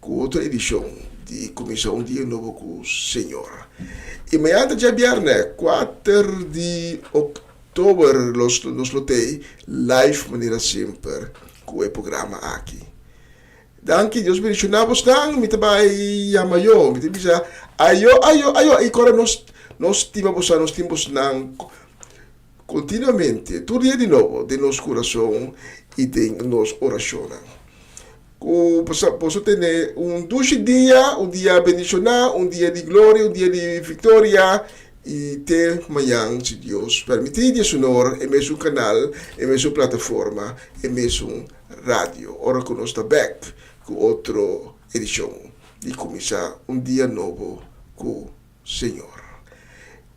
com outra edição de Comissão Dia Novo com o Senhor. E amanhã, dia viernes, 4 de outubro, nós lotei live maneira sempre com o programa aqui. Danke, Deus bendicionamos, me trabalha amanhã, me trabalha, ayo, e agora nós temos continuamente, todo dia de novo, de nosso coração e de nossa oração. Que posso tener un dulce día, un día bendicionado, un día de gloria, un día de victoria. Y te mañana, si Dios permite, su honor, en su canal, en su plataforma, en su radio. Ahora con nuestra back con otra edición. Y comienza un día nuevo con Señor.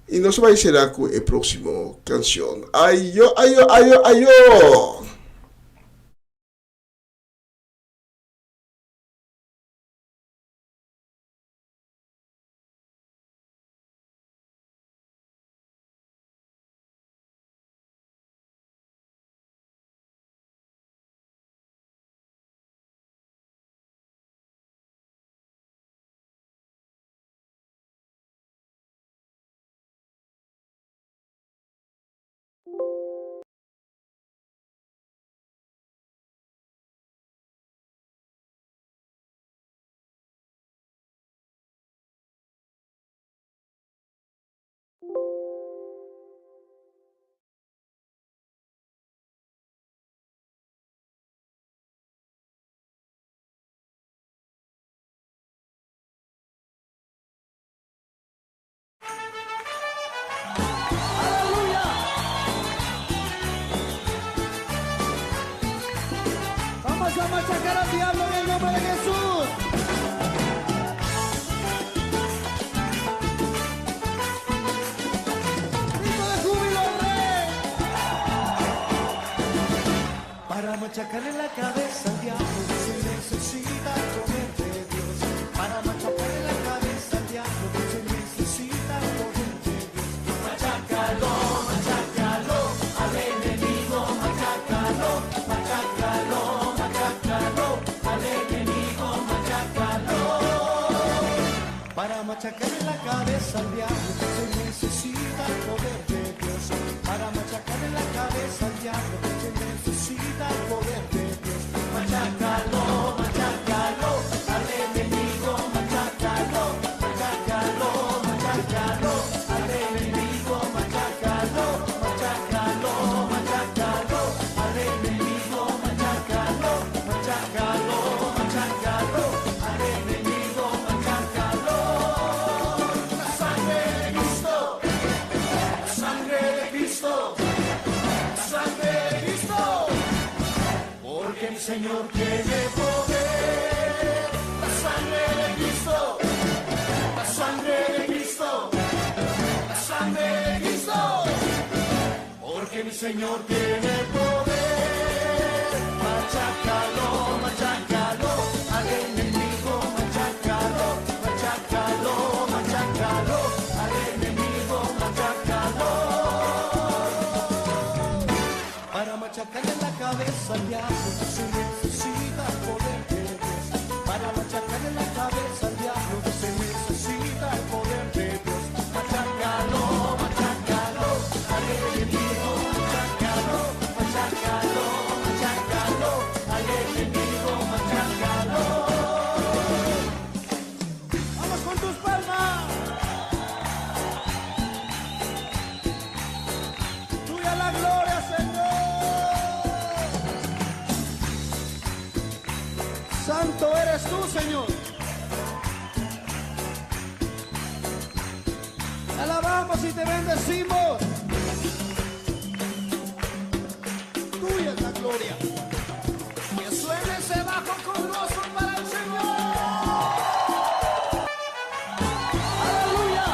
Y nos va a ser con el próximo canción. Ayo, ayo, ayo, ayo. Vamos a machacar al diablo en el nombre de Jesús. Grito de júbilo, rey. Para machacarle la cabeza al diablo se necesita el poder de Dios. Para machacarle la cabeza al diablo se necesita el poder de Dios. Machácalo, machácalo, al enemigo, machácalo, machácalo. Al enemigo, machácalo. Para machacarle la cabeza al diablo se necesita el poder de Dios. Para machacarle la cabeza al diablo se necesita el poder de Dios. Machácalo, machácalo, al enemigo, machácalo, machácalo, machácalo, al enemigo, machácalo, machácalo, machácalo, al enemigo, machácalo, machácalo, machácalo, al enemigo, machácalo. La sangre de Cristo, la sangre de Cristo, la sangre de Cristo, porque el Señor tiene poder. La sangre de Cristo, la sangre de Cristo, la sangre de Cristo, porque mi Señor tiene poder. Machácalo, machácalo, al enemigo, machácalo, machácalo, machácalo, al enemigo, machácalo. Para machacarle la cabeza al diablo se necesita el poder de Dios. Para machacarle la cabeza al diablo se necesita el poder de Dios. Machácalo, machácalo, al enemigo, machácalo, machácalo, machácalo, al enemigo, machácalo. Vamos con tus palmas. Tuya la gloria, Señor. Santo eres tú, Señor. Te alabamos y te bendecimos. Tuya es la gloria. Que suene ese bajo con gozo para el Señor. Aleluya.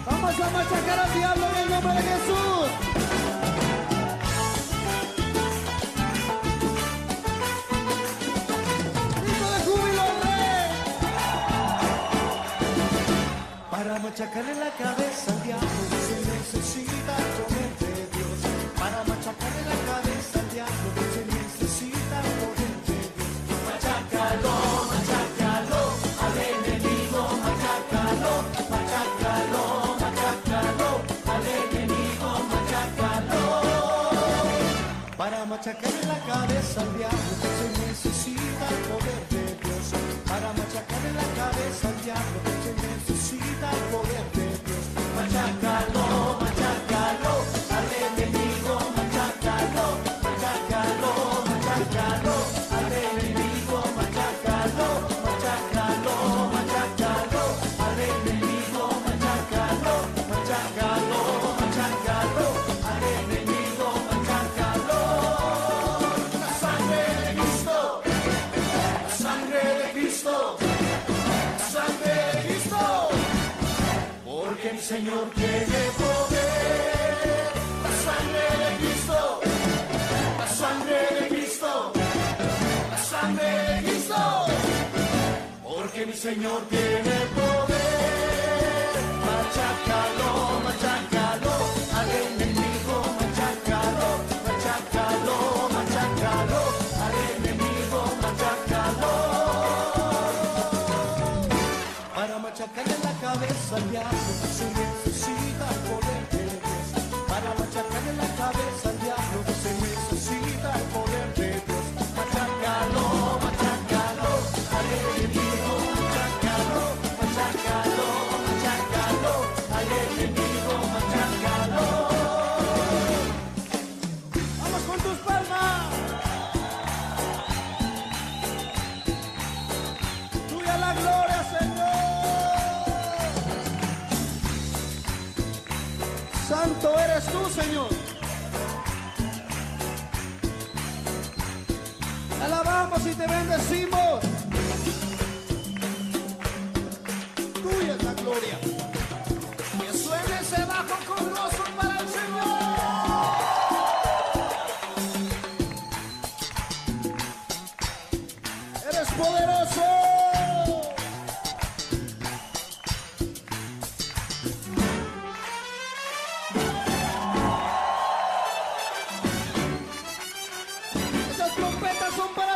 Vamos a machacar al diablo en el nombre de Jesús. Grito de júbilo, rey. Para machacarle la cabeza al diablo se necesita el poder de Dios. Para machacarle la cabeza al diablo se necesita el poder de Dios. Machácalo, machácalo, al enemigo, machácalo, machácalo, machácalo, al enemigo, machácalo. Para machacarle la cabeza al diablo se necesita el poder de Dios. Para machacarle la cabeza al diablo se necesita el poder de Dios. Machácalo, machácalo, al enemigo, machácalo, Señor tiene poder. La sangre de Cristo, la sangre de Cristo, la sangre de Cristo, porque mi Señor tiene poder. Machácalo, machácalo, al enemigo, machácalo, machácalo, machácalo, al enemigo, machácalo. Para machacarle la cabeza al diablo se necesita el poder de Dios. Para machacarle la cabeza al diablo se necesita el poder de Dios. Machácalo, machácalo, al enemigo, machácalo, machácalo, machácalo, al enemigo, machácalo. Vamos con tus palmas. Tuya la gloria, Señor. Santo eres tú, Señor. Te alabamos y te bendecimos. Tuya es la gloria. Que suene ese bajo con gozo para el Señor. Eres poderoso. Esas trompetas son para